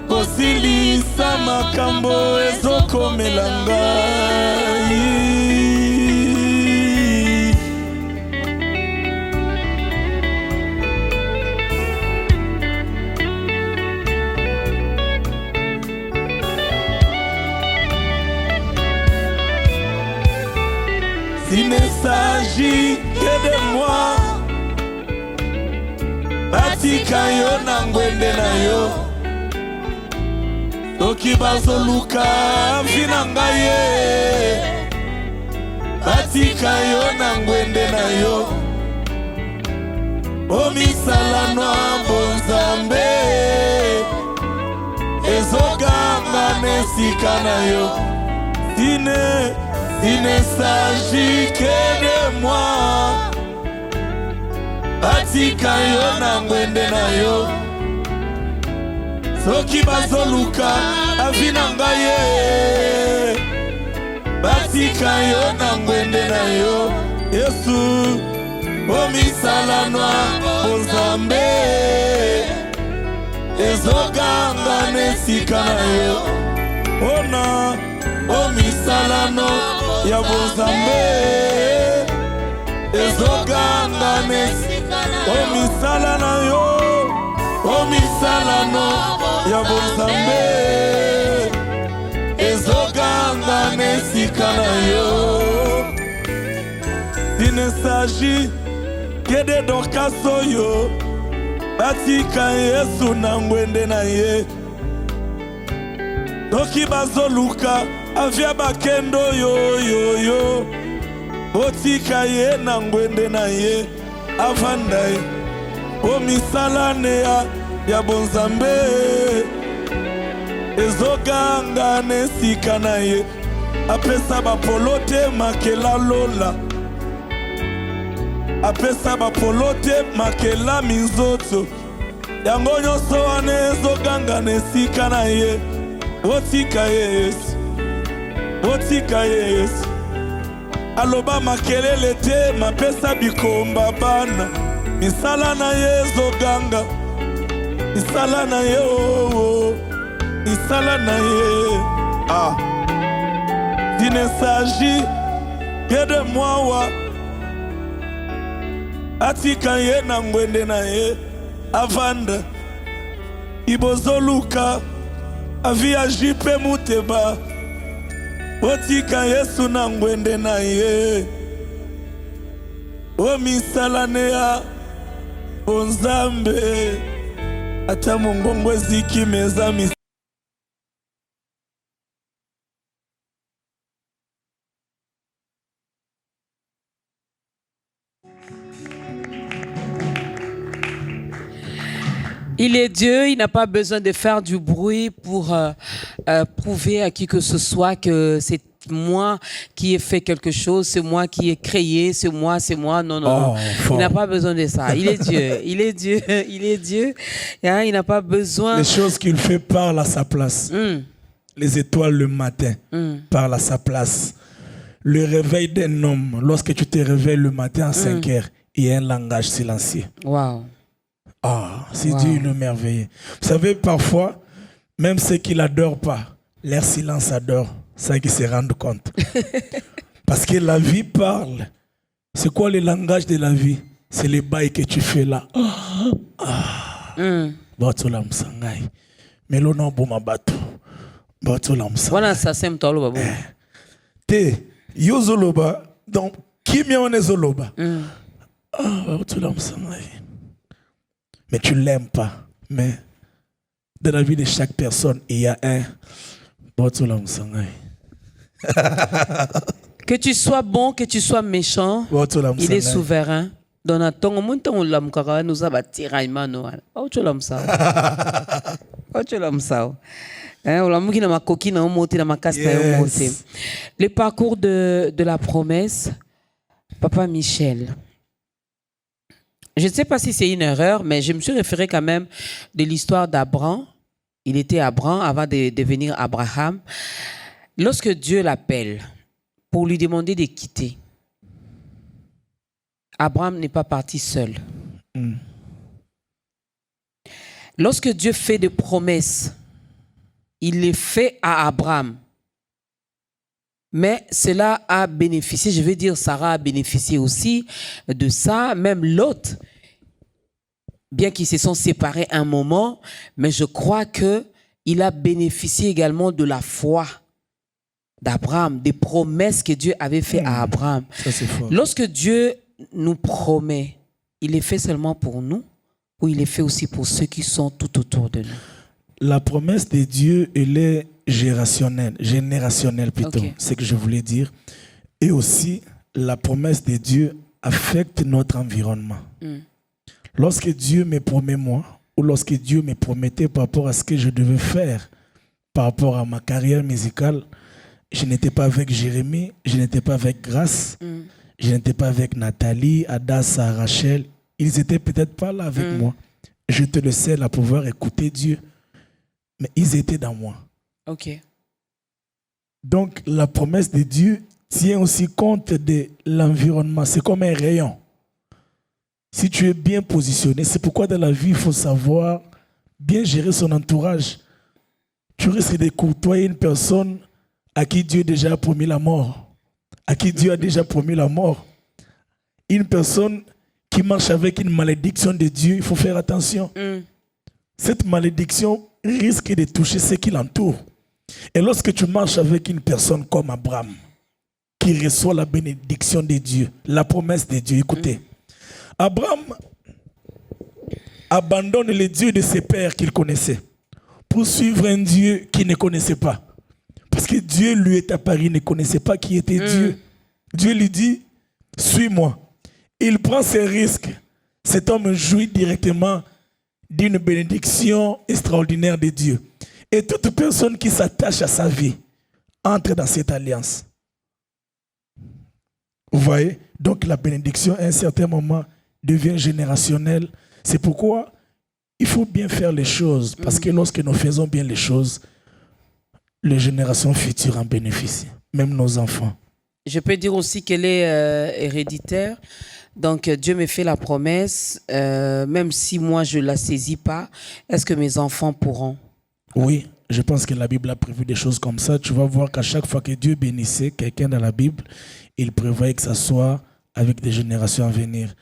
kosilisa makambo ezokomela ngai. Il ne s'agit que de moi, batika yo na ngwende na yo, toki bazoluka vina ngaye, batika yo na ngwende na yo, omisala noa bonzambe, ezogamba nesika na yo, il ne s'agit que de moi, batika yo na ngwende na yo, soki bazoluka avina ngaye, batika yo na ngwende na yo, Yesu omisala noa bonzambe, ezoganga nesika na yo, ona omisalano ya bonzambe, ezoganga nesika omisala na yo, omisalano ya bonzambe, ezoganga nesika na yo. Il ne s'agit que de Dorcas oyo batika Yesu na ngwende na ye, toki bazoluka avia bakendo yo botika ye na ngwende na ye avandai, omisalane ya bonzambe, ezoganga nesika na ye apesa bapolo te makela lola apesa bapolo te makela minzoto yango nyonso wana ezoganga nesika na ye otika yesu otika yesu aloba makelele te mapesa bikomba bana misala na ye ezoganga misala na ye misala na ye il ne s'agit que de moi wa atika ye na ngwende na ye avanda ibozoluka avia jipe muteba otika yesu na ngwende na ye o misala ne ya onzambe ata mongongo eziki meza Il est Dieu, il n'a pas besoin de faire du bruit pour prouver à qui que ce soit que c'est moi qui ai fait quelque chose, c'est moi qui ai créé, c'est moi. Non, non. Il n'a pas besoin de ça. Il est Dieu, il est Dieu, il est Dieu. Hein, il n'a pas besoin... Les choses qu'il fait parlent à sa place. Les étoiles le matin parlent à sa place. Le réveil d'un homme, lorsque tu te réveilles le matin à 5 heures, il y a un langage silencieux. Waouh. C'est Dieu le merveilleux. Vous savez, parfois, même ceux qui ne l'adorent pas, leur silence adore. C'est qu'ils se rendent compte. Parce que la vie parle. C'est quoi le langage de la vie? C'est les bails que tu fais là. Mais l'on a beau m'abattre. Voilà, ça c'est m'tolo babo. Te, yo zoloba. Donc, qui m'y en est zoloba? Mais tu ne l'aimes pas. Mais dans la vie de chaque personne, il y a un. Que tu sois bon, que tu sois méchant, il est souverain. Dans un temps, on l'homme nous a battu Raimano. Oh, tu l'aimes ça. Oh, tu l'aimes ça. Le parcours de la promesse, Papa Michel. Je ne sais pas si c'est une erreur, mais je me suis référé quand même de l'histoire d'Abraham. Il était Abraham avant de devenir Abraham. Lorsque Dieu l'appelle pour lui demander de quitter, Abraham n'est pas parti seul. Lorsque Dieu fait des promesses, il les fait à Abraham. Mais cela a bénéficié, je veux dire, Sarah a bénéficié aussi de ça, même Lot, bien qu'ils se sont séparés un moment, mais je crois qu'il a bénéficié également de la foi d'Abraham, des promesses que Dieu avait faites à Abraham. Ça, c'est fort. Lorsque Dieu nous promet, il les fait seulement pour nous ou il les fait aussi pour ceux qui sont tout autour de nous? La promesse de Dieu, elle est générationnelle plutôt, Okay. c'est ce que je voulais dire. Et aussi, la promesse de Dieu affecte notre environnement. Lorsque Dieu me promet moi, ou lorsque Dieu me promettait par rapport à ce que je devais faire, par rapport à ma carrière musicale, je n'étais pas avec Jérémie, je n'étais pas avec Grâce, je n'étais pas avec Nathalie, Adassa, Rachel. Ils n'étaient peut-être pas là avec moi. J'étais le seul à pouvoir écouter Dieu. Mais ils étaient dans moi. Ok. Donc, la promesse de Dieu tient aussi compte de l'environnement. C'est comme un rayon. Si tu es bien positionné, c'est pourquoi dans la vie, il faut savoir bien gérer son entourage. Tu risques de côtoyer une personne à qui Dieu a déjà promis la mort. À qui Dieu a déjà promis la mort. Une personne qui marche avec une malédiction de Dieu, il faut faire attention. Cette malédiction risque de toucher ceux qui l'entourent. Et lorsque tu marches avec une personne comme Abraham, qui reçoit la bénédiction de Dieu, la promesse de Dieu, écoutez, Abraham abandonne le Dieu de ses pères qu'il connaissait pour suivre un Dieu qu'il ne connaissait pas. Parce que Dieu lui est apparu, il ne connaissait pas qui était Dieu. Dieu lui dit, suis-moi. Il prend ses risques. Cet homme jouit directement d'une bénédiction extraordinaire de Dieu. Et toute personne qui s'attache à sa vie entre dans cette alliance. Vous voyez? Donc la bénédiction, à un certain moment, devient générationnelle. C'est pourquoi il faut bien faire les choses. Parce que lorsque nous faisons bien les choses, les générations futures en bénéficient. Même nos enfants. Je peux dire aussi qu'elle est héréditaire. Donc Dieu me fait la promesse, même si moi je ne la saisis pas, est-ce que mes enfants pourront? Oui, je pense que la Bible a prévu des choses comme ça. Tu vas voir qu'à chaque fois que Dieu bénissait quelqu'un dans la Bible, il prévoyait que ça soit avec des générations à venir.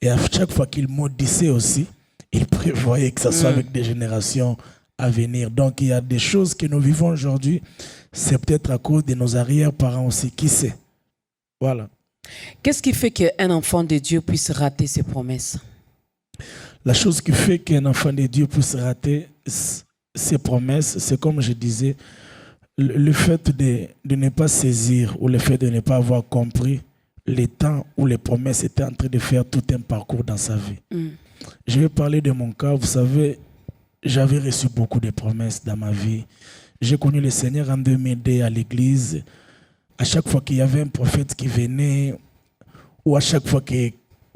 Et à chaque fois qu'il maudissait aussi, il prévoyait que ça soit avec des générations à venir. Donc il y a des choses que nous vivons aujourd'hui, c'est peut-être à cause de nos arrière-parents aussi. Qui sait? Voilà. Qu'est-ce qui fait qu'un enfant de Dieu puisse rater ses promesses? La chose qui fait qu'un enfant de Dieu puisse rater ses promesses, c'est comme je disais, le fait de ne pas saisir ou le fait de ne pas avoir compris les temps où les promesses étaient en train de faire tout un parcours dans sa vie. Je vais parler de mon cas. Vous savez, j'avais reçu beaucoup de promesses dans ma vie. J'ai connu le Seigneur en 2002 à l'église. À chaque fois qu'il y avait un prophète qui venait, ou à chaque fois que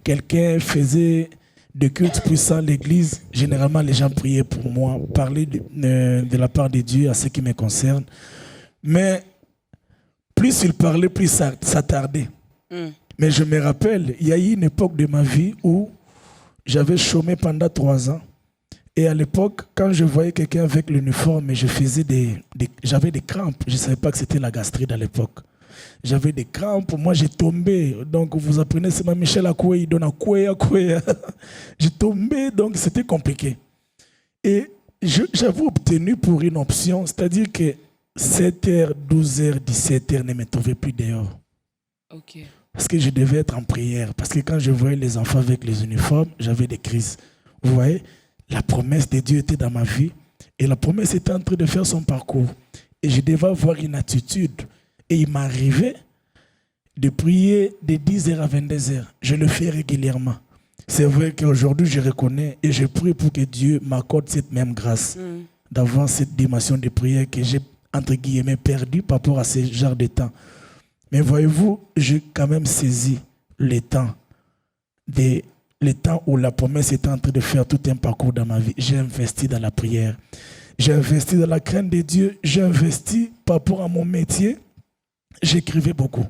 quelqu'un faisait de cultes puissants à l'église, généralement les gens priaient pour moi, parlaient de la part de Dieu à ce qui me concerne. Mais plus il parlait, plus ça tardait. Mais je me rappelle, il y a eu une époque de ma vie où j'avais chômé pendant 3 ans. Et à l'époque, quand je voyais quelqu'un avec l'uniforme, j'avais des crampes. Je ne savais pas que c'était la gastrite à l'époque. J'avais des crampes, moi j'ai tombé. Donc vous apprenez, c'est ma Michel Akoué, il donne Akoué. J'ai tombé, donc c'était compliqué. Et j'avais obtenu pour une option, c'est-à-dire que 7h, 12h, 17h ne me trouvaient plus dehors. Okay. Parce que je devais être en prière. Parce que quand je voyais les enfants avec les uniformes, j'avais des crises. Vous voyez, la promesse de Dieu était dans ma vie. Et la promesse était en train de faire son parcours. Et je devais avoir une attitude. Et il m'arrivait de prier de 10h à 22h. Je le fais régulièrement. C'est vrai qu'aujourd'hui, je reconnais et je prie pour que Dieu m'accorde cette même grâce. D'avoir cette dimension de prière que j'ai, entre guillemets, perdue par rapport à ce genre de temps. Mais voyez-vous, j'ai quand même saisi le temps où la promesse était en train de faire tout un parcours dans ma vie. J'ai investi dans la prière. J'ai investi dans la crainte de Dieu. J'ai investi par rapport à mon métier. J'écrivais beaucoup.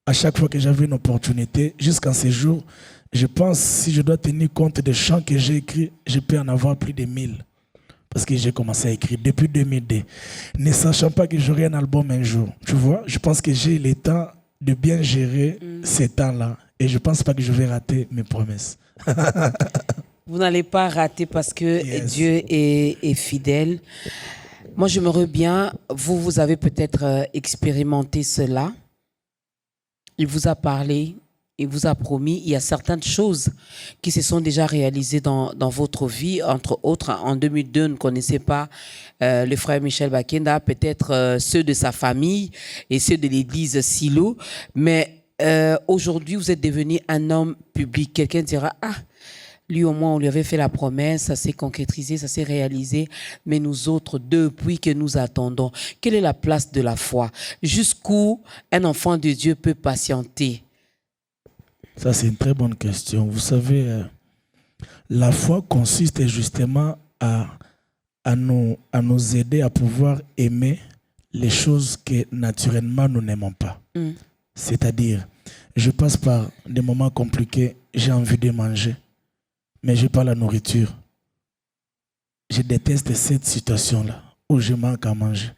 À chaque fois que j'avais une opportunité, jusqu'à ce jour, je pense, si je dois tenir compte des chants que j'ai écrits, je peux en avoir plus de 1000. Parce que j'ai commencé à écrire depuis 2002. Ne sachant pas que j'aurai un album un jour. Tu vois, je pense que j'ai le temps de bien gérer ces temps-là. Et je ne pense pas que je vais rater mes promesses. Vous n'allez pas rater parce que Dieu est fidèle. Moi, j'aimerais bien, vous avez peut-être expérimenté cela. Il vous a parlé, il vous a promis. Il y a certaines choses qui se sont déjà réalisées dans votre vie. Entre autres, en 2002, on ne connaissait pas le frère Michel Bakenda, peut-être ceux de sa famille et ceux de l'église Silo. Mais aujourd'hui, vous êtes devenu un homme public. Quelqu'un dira, ah, lui au moins on lui avait fait la promesse, ça s'est concrétisé, ça s'est réalisé, mais nous autres, depuis que nous attendons, quelle est la place de la foi? Jusqu'où un enfant de Dieu peut patienter? Ça, c'est une très bonne question. Vous savez, la foi consiste justement à nous aider à pouvoir aimer les choses que naturellement nous n'aimons pas. C'est-à-dire, je passe par des moments compliqués, j'ai envie de manger, mais je n'ai pas la nourriture. Je déteste cette situation-là où je manque à manger.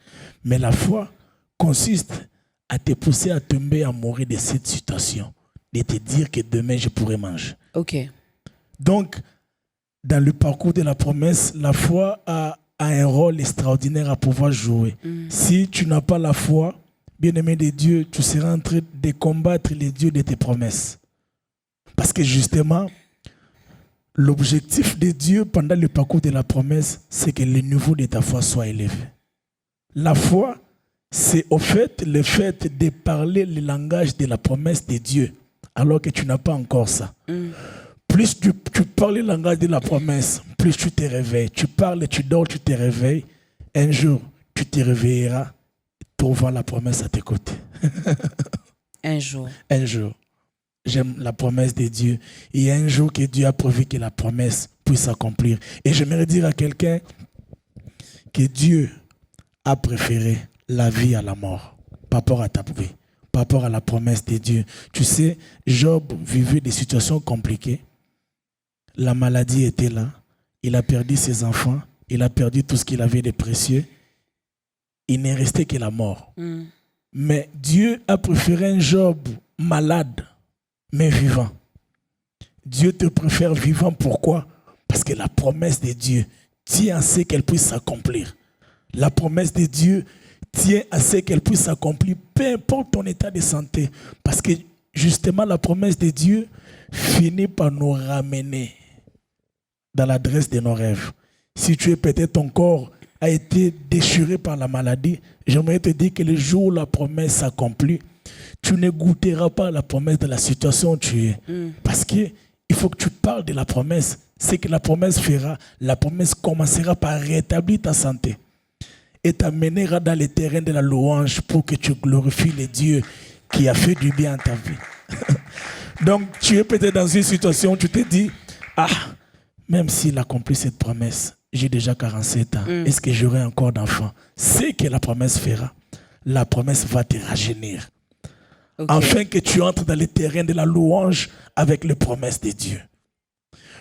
Mais la foi consiste à te pousser à tomber amoureux de cette situation, de te dire que demain je pourrai manger. Ok. Donc, dans le parcours de la promesse, la foi a un rôle extraordinaire à pouvoir jouer. Si tu n'as pas la foi, bien-aimé de Dieu, tu seras en train de combattre les dieux de tes promesses. Parce que justement, l'objectif de Dieu pendant le parcours de la promesse, c'est que le niveau de ta foi soit élevé. La foi, c'est au fait le fait de parler le langage de la promesse de Dieu, alors que tu n'as pas encore ça. Plus tu parles le langage de la promesse, plus tu te réveilles. Tu parles, tu dors, tu te réveilles. Un jour, tu te réveilleras, trouvant la promesse à tes côtés. Un jour. Un jour. J'aime la promesse de Dieu. Il y a un jour que Dieu a prévu que la promesse puisse s'accomplir. Et j'aimerais dire à quelqu'un que Dieu a préféré la vie à la mort par rapport à ta vie, par rapport à la promesse de Dieu. Tu sais, Job vivait des situations compliquées. La maladie était là. Il a perdu ses enfants. Il a perdu tout ce qu'il avait de précieux. Il n'est resté que la mort. Mais Dieu a préféré un Job malade, mais vivant. Dieu te préfère vivant. Pourquoi? Parce que la promesse de Dieu tient à ce qu'elle puisse s'accomplir. La promesse de Dieu tient à ce qu'elle puisse s'accomplir, peu importe ton état de santé. Parce que justement, la promesse de Dieu finit par nous ramener dans l'adresse de nos rêves. Si tu es peut-être ton corps a été déchiré par la maladie, j'aimerais te dire que le jour où la promesse s'accomplit, tu ne goûteras pas la promesse de la situation où tu es. Parce qu'il faut que tu parles de la promesse. Ce que la promesse fera, la promesse commencera par rétablir ta santé et t'amènera dans les terrains de la louange pour que tu glorifies le Dieu qui a fait du bien à ta vie. Donc, tu es peut-être dans une situation où tu te dis, même s'il accomplit cette promesse, j'ai déjà 47 ans, est-ce que j'aurai encore d'enfants? C'est que la promesse fera. La promesse va te rajeunir. Okay. Afin que tu entres dans les terrains de la louange avec les promesses de Dieu.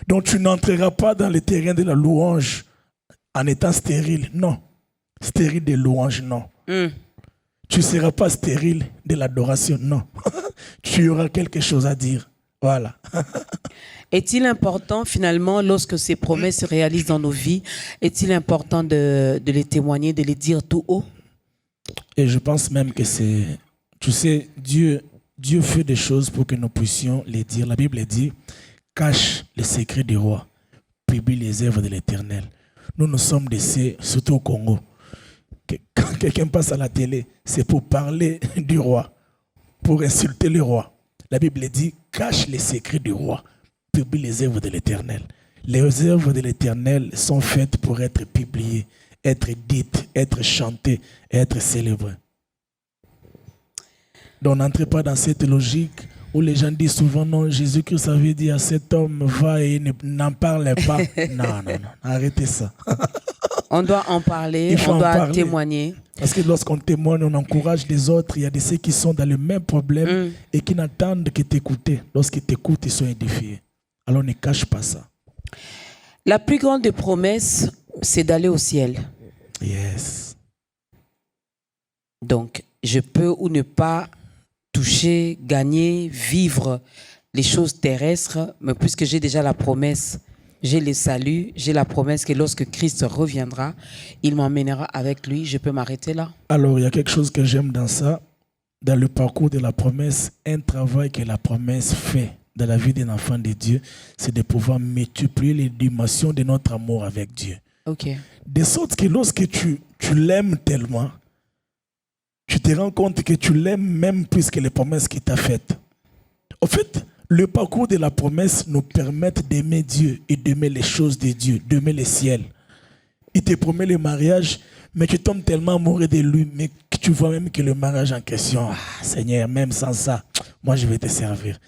Donc tu n'entreras pas dans les terrains de la louange en étant stérile. Non. Stérile de louange, non. Tu ne seras pas stérile de l'adoration, non. Tu auras quelque chose à dire. Voilà. Est-il important finalement, lorsque ces promesses se réalisent dans nos vies, est-il important de les témoigner, de les dire tout haut? Et je pense même que c'est... Tu sais, Dieu fait des choses pour que nous puissions les dire. La Bible dit, cache les secrets du roi, publie les œuvres de l'Éternel. Nous sommes de ces, surtout au Congo. Quand quelqu'un passe à la télé, c'est pour parler du roi, pour insulter le roi. La Bible dit, cache les secrets du roi, publie les œuvres de l'Éternel. Les œuvres de l'Éternel sont faites pour être publiées, être dites, être chantées, être célébrées. Donc n'entrez pas dans cette logique où les gens disent souvent, non, Jésus-Christ avait dit à cet homme, va et n'en parle pas. Non, arrêtez ça. On doit en parler, on doit témoigner. Parce que lorsqu'on témoigne, on encourage les autres. Il y a de ceux qui sont dans le même problème et qui n'attendent que t'écouter. Lorsqu'ils t'écoutent, ils sont édifiés. Alors ne cache pas ça. La plus grande des promesses, c'est d'aller au ciel. Yes. Donc, je peux ou ne pas toucher, gagner, vivre les choses terrestres, mais puisque j'ai déjà la promesse, j'ai le salut, j'ai la promesse que lorsque Christ reviendra, il m'emmènera avec lui, je peux m'arrêter là. Alors, il y a quelque chose que j'aime dans ça, dans le parcours de la promesse, un travail que la promesse fait dans la vie d'un enfant de Dieu, c'est de pouvoir multiplier les dimensions de notre amour avec Dieu. Ok. De sorte que lorsque tu l'aimes tellement, tu te rends compte que tu l'aimes même plus que les promesses qu'il t'a faites. En fait, le parcours de la promesse nous permet d'aimer Dieu et d'aimer les choses de Dieu, d'aimer le ciel. Il te promet le mariage, mais tu tombes tellement amoureux de lui, mais que tu vois même que le mariage en question, Seigneur, même sans ça, moi je vais te servir.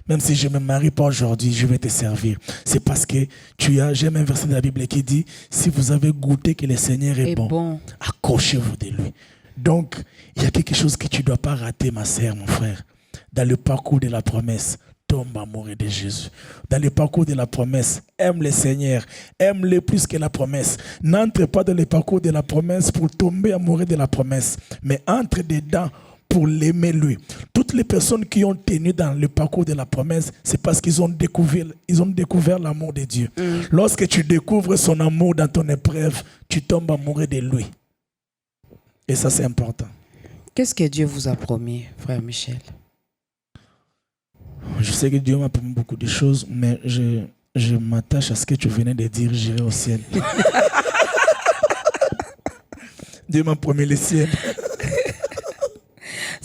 Même si je ne me marie pas aujourd'hui, je vais te servir. C'est parce que j'aime un verset de la Bible qui dit, si vous avez goûté que le Seigneur est bon, accrochez-vous de lui. Donc, il y a quelque chose que tu ne dois pas rater, ma sœur, mon frère. Dans le parcours de la promesse, tombe amoureux de Jésus. Dans le parcours de la promesse, aime le Seigneur. Aime-le plus que la promesse. N'entre pas dans le parcours de la promesse pour tomber amoureux de la promesse, mais entre dedans pour l'aimer lui. Toutes les personnes qui ont tenu dans le parcours de la promesse, c'est parce qu'ils ont découvert l'amour de Dieu. Lorsque tu découvres son amour dans ton épreuve, tu tombes amoureux de lui. Et ça, c'est important. Qu'est-ce que Dieu vous a promis, frère Michel? Je sais que Dieu m'a promis beaucoup de choses, mais je m'attache à ce que tu venais de dire, j'irai au ciel. Dieu m'a promis le ciel.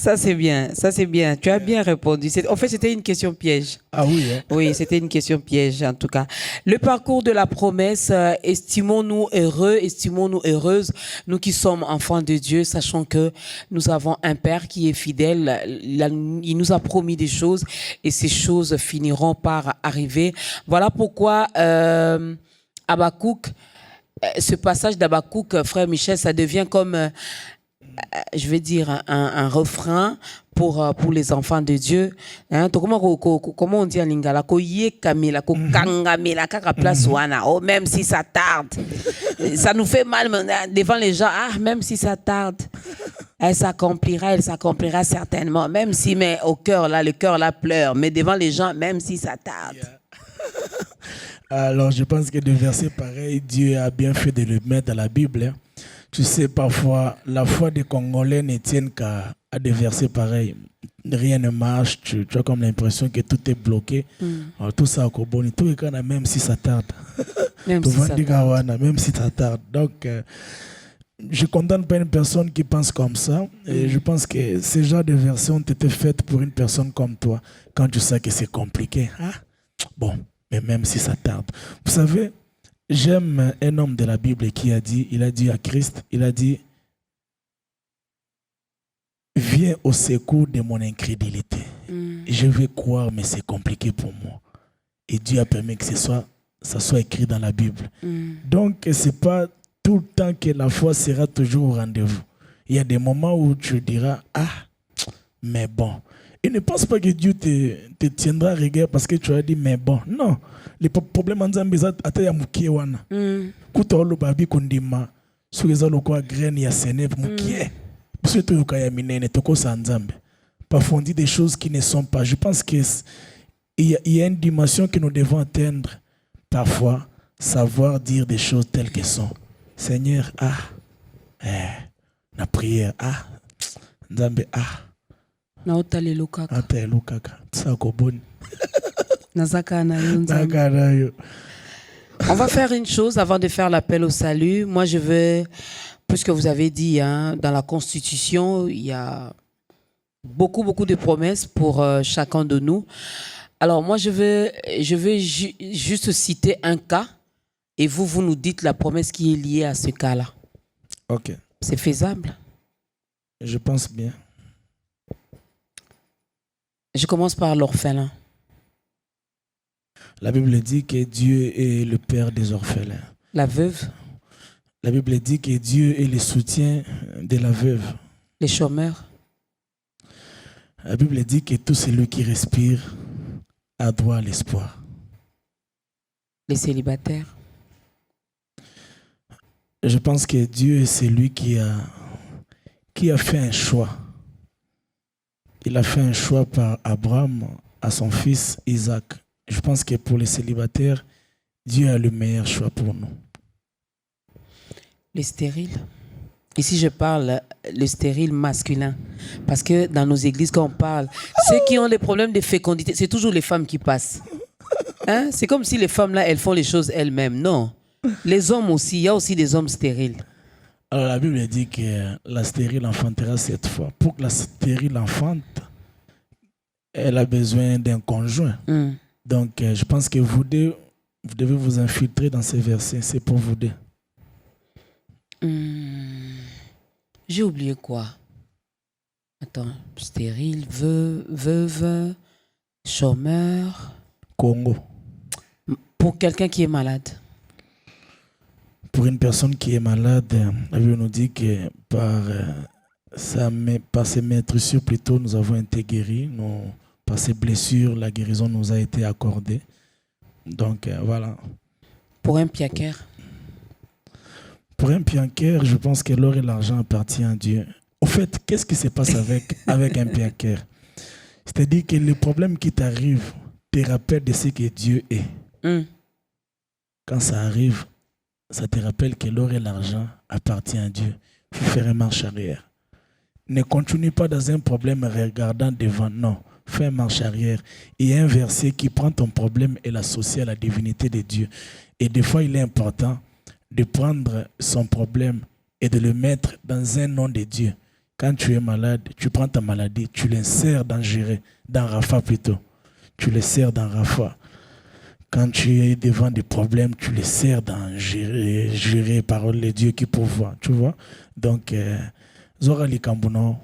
Ça, c'est bien. Ça, c'est bien. Tu as bien répondu. En fait, c'était une question piège. Ah oui, hein? Oui, c'était une question piège, en tout cas. Le parcours de la promesse, estimons-nous heureux, estimons-nous heureuses, nous qui sommes enfants de Dieu, sachant que nous avons un Père qui est fidèle. Il nous a promis des choses et ces choses finiront par arriver. Voilà pourquoi Habakkuk, ce passage d'Habakkuk, frère Michel, ça devient comme... je vais dire un refrain pour les enfants de Dieu. Hein? Comment on dit en lingala? Même si ça tarde. Ça nous fait mal devant les gens. Ah, même si ça tarde, elle s'accomplira certainement. Même si, mais au cœur, là, le cœur, là, pleure. Mais devant les gens, même si ça tarde. Yeah. Alors, je pense que des versets pareils, Dieu a bien fait de le mettre dans la Bible. Hein. Tu sais, parfois, la foi des Congolais ne tient qu'à des versets pareils. Rien ne marche, tu as comme l'impression que tout est bloqué. Alors, tout ça, tout est même si ça tarde. Même si ça tarde. Donc, je ne condamne pas une personne qui pense comme ça. Et je pense que ces genres de versets ont été faits pour une personne comme toi, quand tu sais que c'est compliqué. Hein? Bon, mais même si ça tarde. Vous savez, j'aime un homme de la Bible qui a dit, il a dit à Christ, il a dit, viens au secours de mon incrédulité. Je vais croire, mais c'est compliqué pour moi. Et Dieu a permis que ça soit écrit dans la Bible. Donc, ce n'est pas tout le temps que la foi sera toujours au rendez-vous. Il y a des moments où tu diras, ah, mais bon. Et ne pense pas que Dieu te tiendra rigueur parce que tu as dit, mais bon. Non. Les problèmes en Zambie, c'est à Mouké wana. Kuto lo babi kondima. Sougeza lo kwa graine ya seneb Mouké. Surtout yo kaya minene toko sa Nzambe. Parfois on dit des choses qui ne sont pas. Je pense qu'il y a une dimension que nous devons atteindre. Parfois, savoir dire des choses telles qu'elles sont. Seigneur, la prière, Nzambe, on va faire une chose avant de faire l'appel au salut. Moi, je veux, puisque vous avez dit, hein, dans la Constitution, il y a beaucoup de promesses pour chacun de nous. Alors, moi, je vais juste citer un cas et vous nous dites la promesse qui est liée à ce cas-là. Ok. C'est faisable? Je pense bien. Je commence par l'orphelin. La Bible dit que Dieu est le père des orphelins. La veuve. La Bible dit que Dieu est le soutien de la veuve. Les chômeurs. La Bible dit que tout celui qui respire a droit à l'espoir. Les célibataires. Je pense que Dieu est celui qui a fait un choix. Il a fait un choix par Abraham à son fils Isaac. Je pense que pour les célibataires, Dieu a le meilleur choix pour nous. Les stériles. Ici, je parle le stérile masculin. Parce que dans nos églises, quand on parle, ceux qui ont des problèmes de fécondité, c'est toujours les femmes qui passent. Hein? C'est comme si les femmes, là, elles font les choses elles-mêmes. Non. Les hommes aussi, il y a aussi des hommes stériles. Alors la Bible dit que la stérile enfantera 7 fois. Pour que la stérile enfante, elle a besoin d'un conjoint. Donc je pense que vous devez vous infiltrer dans ces versets. C'est pour vous deux. J'ai oublié quoi? Attends, stérile, veuve, chômeur. Congo. Pour quelqu'un qui est malade. Pour une personne qui est malade, la Bible nous dit que par ses maîtresses plutôt, nous avons été guéris. Par ses blessures, la guérison nous a été accordée. Donc voilà. Pour un piaqueur. Pour un piaqueur, je pense que l'or et l'argent appartiennent à Dieu. Au fait, qu'est-ce qui se passe avec un piaqueur? C'est-à-dire que les problèmes qui t'arrivent te rappellent de ce que Dieu est. Quand ça arrive, ça te rappelle que l'or et l'argent appartiennent à Dieu. Il faut faire une marche arrière. Ne continue pas dans un problème regardant devant. Non, fais une marche arrière. Il y a un verset qui prend ton problème et l'associe à la divinité de Dieu. Et des fois, il est important de prendre son problème et de le mettre dans un nom de Dieu. Quand tu es malade, tu prends ta maladie, tu l'insères dans Rafa plutôt. Tu les sers dans Rafa. Quand tu es devant des problèmes, tu les sers dans gérer parole de Dieu qui pourvoit. Tu vois? Donc, Zora Likambuno,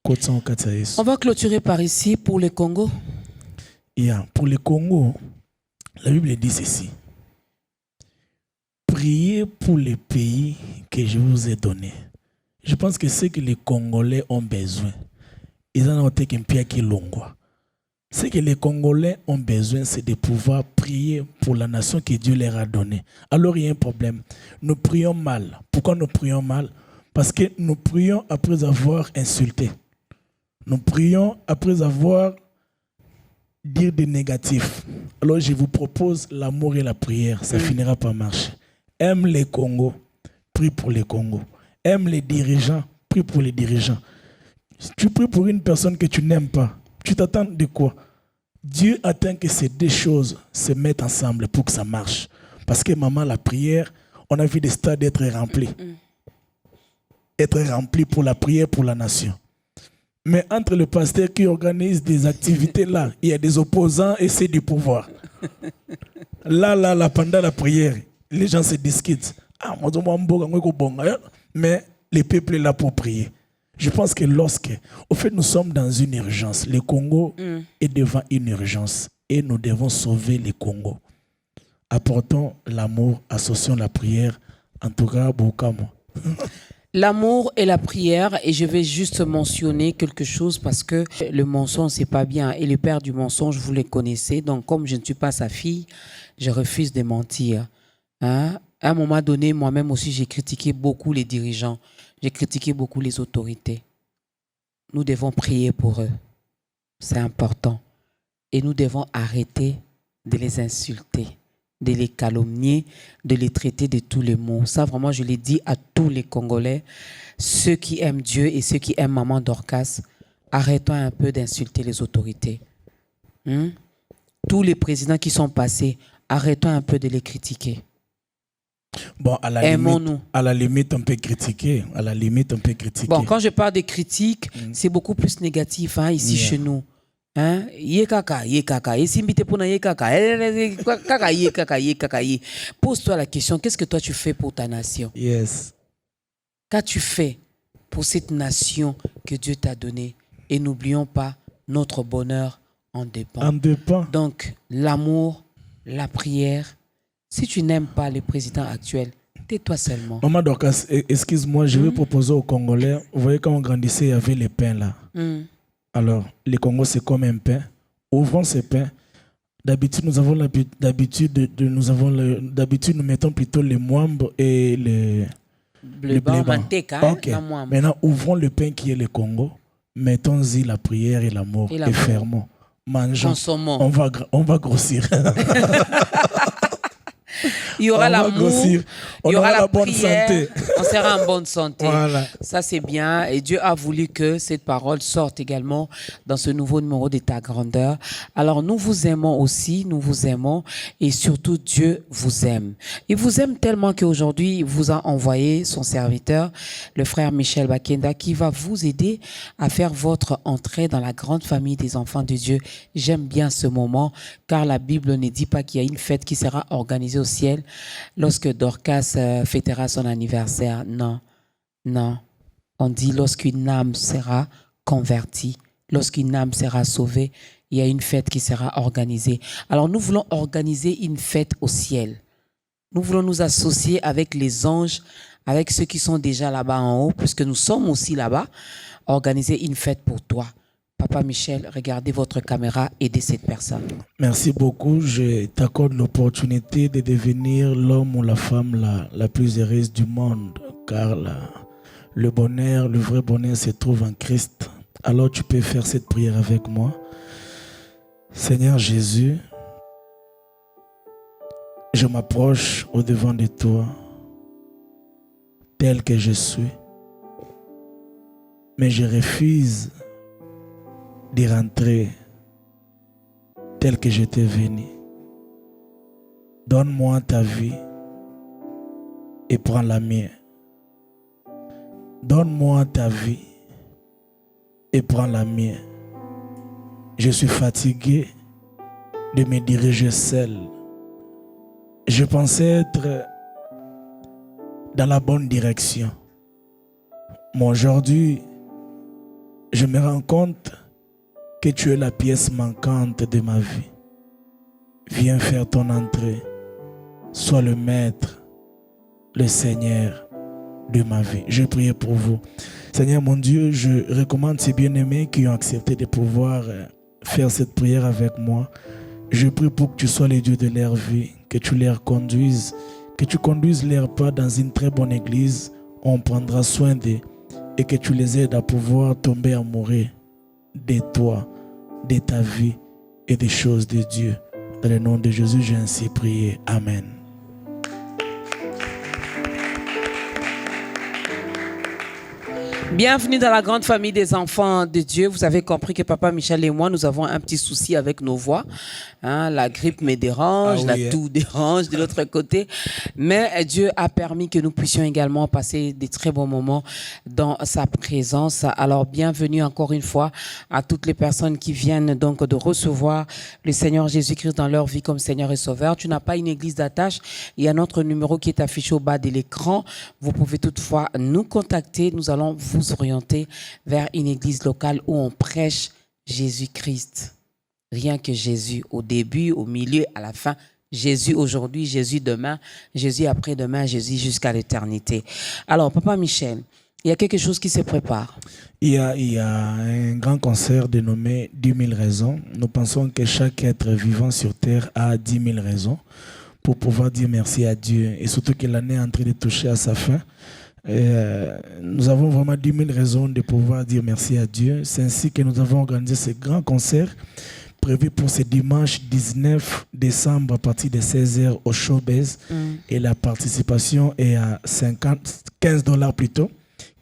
on va clôturer par ici pour le Congo. Pour le Congo, la Bible dit ceci. Priez pour les pays que je vous ai donnés. Je pense que ce que les Congolais ont besoin, ils en ont été qu'un pied qui longwa. Ce que les Congolais ont besoin, c'est de pouvoir prier pour la nation que Dieu leur a donnée. Alors il y a un problème. Nous prions mal. Pourquoi nous prions mal? Parce que nous prions après avoir insulté. Nous prions après avoir dit des négatifs. Alors je vous propose l'amour et la prière. Ça finira par marcher. Aime les Congos, prie pour les Congos. Aime les dirigeants, prie pour les dirigeants. Tu pries pour une personne que tu n'aimes pas. Tu t'attends de quoi? Dieu attend que ces deux choses se mettent ensemble pour que ça marche. Parce que maman, la prière, on a vu des stades être remplis. Être remplis pour la prière pour la nation. Mais entre le pasteur qui organise des activités là, il y a des opposants et c'est du pouvoir. Là, pendant la prière, les gens se discutent. Mais le peuple est là pour prier. Je pense que au fait, nous sommes dans une urgence. Le Congo est devant une urgence et nous devons sauver le Congo. Apportons l'amour, associons la prière. En tout cas, Boukamo. L'amour et la prière, et je vais juste mentionner quelque chose parce que le mensonge, c'est pas bien. Et le père du mensonge, vous le connaissez. Donc, comme je ne suis pas sa fille, je refuse de mentir. Hein? À un moment donné, moi-même aussi, j'ai critiqué beaucoup les dirigeants. J'ai critiqué beaucoup les autorités. Nous devons prier pour eux. C'est important. Et nous devons arrêter de les insulter, de les calomnier, de les traiter de tous les mots. Ça, vraiment, je l'ai dit à tous les Congolais, ceux qui aiment Dieu et ceux qui aiment Maman Dorcas, arrêtons un peu d'insulter les autorités. Tous les présidents qui sont passés, arrêtons un peu de les critiquer. Bon, à la limite, on peut critiquer. Bon, quand je parle de critiques, c'est beaucoup plus négatif ici chez nous. Pose-toi la question, qu'est-ce que toi tu fais pour ta nation? Yes. Qu'as-tu fait pour cette nation que Dieu t'a donnée? Et n'oublions pas, notre bonheur en dépend. Donc, l'amour, la prière. Si tu n'aimes pas le président actuel, tais-toi seulement. Maman Dorcas, excuse-moi, je vais proposer aux Congolais, vous voyez quand on grandissait, il y avait les pains là. Alors, les Congos, c'est comme un pain. Ouvrons ces pains. D'habitude, nous mettons plutôt les moambres et le blé blanc. Ok. Maintenant, ouvrons le pain qui est le Congo. Mettons-y la prière et l'amour. Et fermons. Mangeons. Consommons. On va grossir. Il y aura l'amour, il y aura la bonne santé. On sera en bonne santé. Voilà. Ça, c'est bien. Et Dieu a voulu que cette parole sorte également dans ce nouveau numéro de Ta Grandeur. Alors, nous vous aimons aussi, nous vous aimons. Et surtout, Dieu vous aime. Il vous aime tellement qu'aujourd'hui, il vous a envoyé son serviteur, le frère Michel Bakenda, qui va vous aider à faire votre entrée dans la grande famille des enfants de Dieu. J'aime bien ce moment, car la Bible ne dit pas qu'il y a une fête qui sera organisée au ciel lorsque Dorcas fêtera son anniversaire. Non, non. On dit lorsqu'une âme sera convertie, lorsqu'une âme sera sauvée, il y a une fête qui sera organisée. Alors nous voulons organiser une fête au ciel. Nous voulons nous associer avec les anges, avec ceux qui sont déjà là-bas en haut, puisque nous sommes aussi là-bas, organiser une fête pour toi. Papa Michel, regardez votre caméra, aidez cette personne. Merci beaucoup. Je t'accorde l'opportunité de devenir l'homme ou la femme la plus heureuse du monde. Car le bonheur, le vrai bonheur se trouve en Christ. Alors tu peux faire cette prière avec moi. Seigneur Jésus, je m'approche au-devant de toi, tel que je suis. Mais je refuse de rentrer tel que j'étais venu. Donne-moi ta vie et prends la mienne. Donne-moi ta vie et prends la mienne. Je suis fatigué de me diriger seul. Je pensais être dans la bonne direction. Mais aujourd'hui, je me rends compte que tu es la pièce manquante de ma vie. Viens faire ton entrée. Sois le maître, le Seigneur de ma vie. Je prie pour vous. Seigneur mon Dieu, je recommande ces bien-aimés qui ont accepté de pouvoir faire cette prière avec moi. Je prie pour que tu sois le Dieu de leur vie, que tu les conduises, que tu conduises leurs pas dans une très bonne église. On prendra soin d'eux et que tu les aides à pouvoir tomber amoureux de toi, de ta vie et des choses de Dieu. Dans le nom de Jésus, j'ai ainsi prié. Amen. Bienvenue dans la grande famille des enfants de Dieu. Vous avez compris que Papa Michel et moi, nous avons un petit souci avec nos voix. Hein, la grippe me dérange, la toux dérange de l'autre côté. Mais Dieu a permis que nous puissions également passer des très bons moments dans sa présence. Alors, bienvenue encore une fois à toutes les personnes qui viennent donc de recevoir le Seigneur Jésus-Christ dans leur vie comme Seigneur et Sauveur. Tu n'as pas une église d'attache. Il y a notre numéro qui est affiché au bas de l'écran. Vous pouvez toutefois nous contacter. Nous allons vous orienter vers une église locale où on prêche Jésus-Christ. Rien que Jésus, au début, au milieu, à la fin. Jésus aujourd'hui, Jésus demain, Jésus après-demain, Jésus jusqu'à l'éternité. Alors, Papa Michel, il y a quelque chose qui se prépare. Il y a un grand concert dénommé 10 000 raisons. Nous pensons que chaque être vivant sur terre a 10 000 raisons pour pouvoir dire merci à Dieu. Et surtout que l'année est en train de toucher à sa fin. Nous avons vraiment 10 000 raisons de pouvoir dire merci à Dieu. C'est ainsi que nous avons organisé ce grand concert prévu pour ce dimanche 19 décembre à partir de 16h au Showbiz. Et la participation est à $15 plutôt.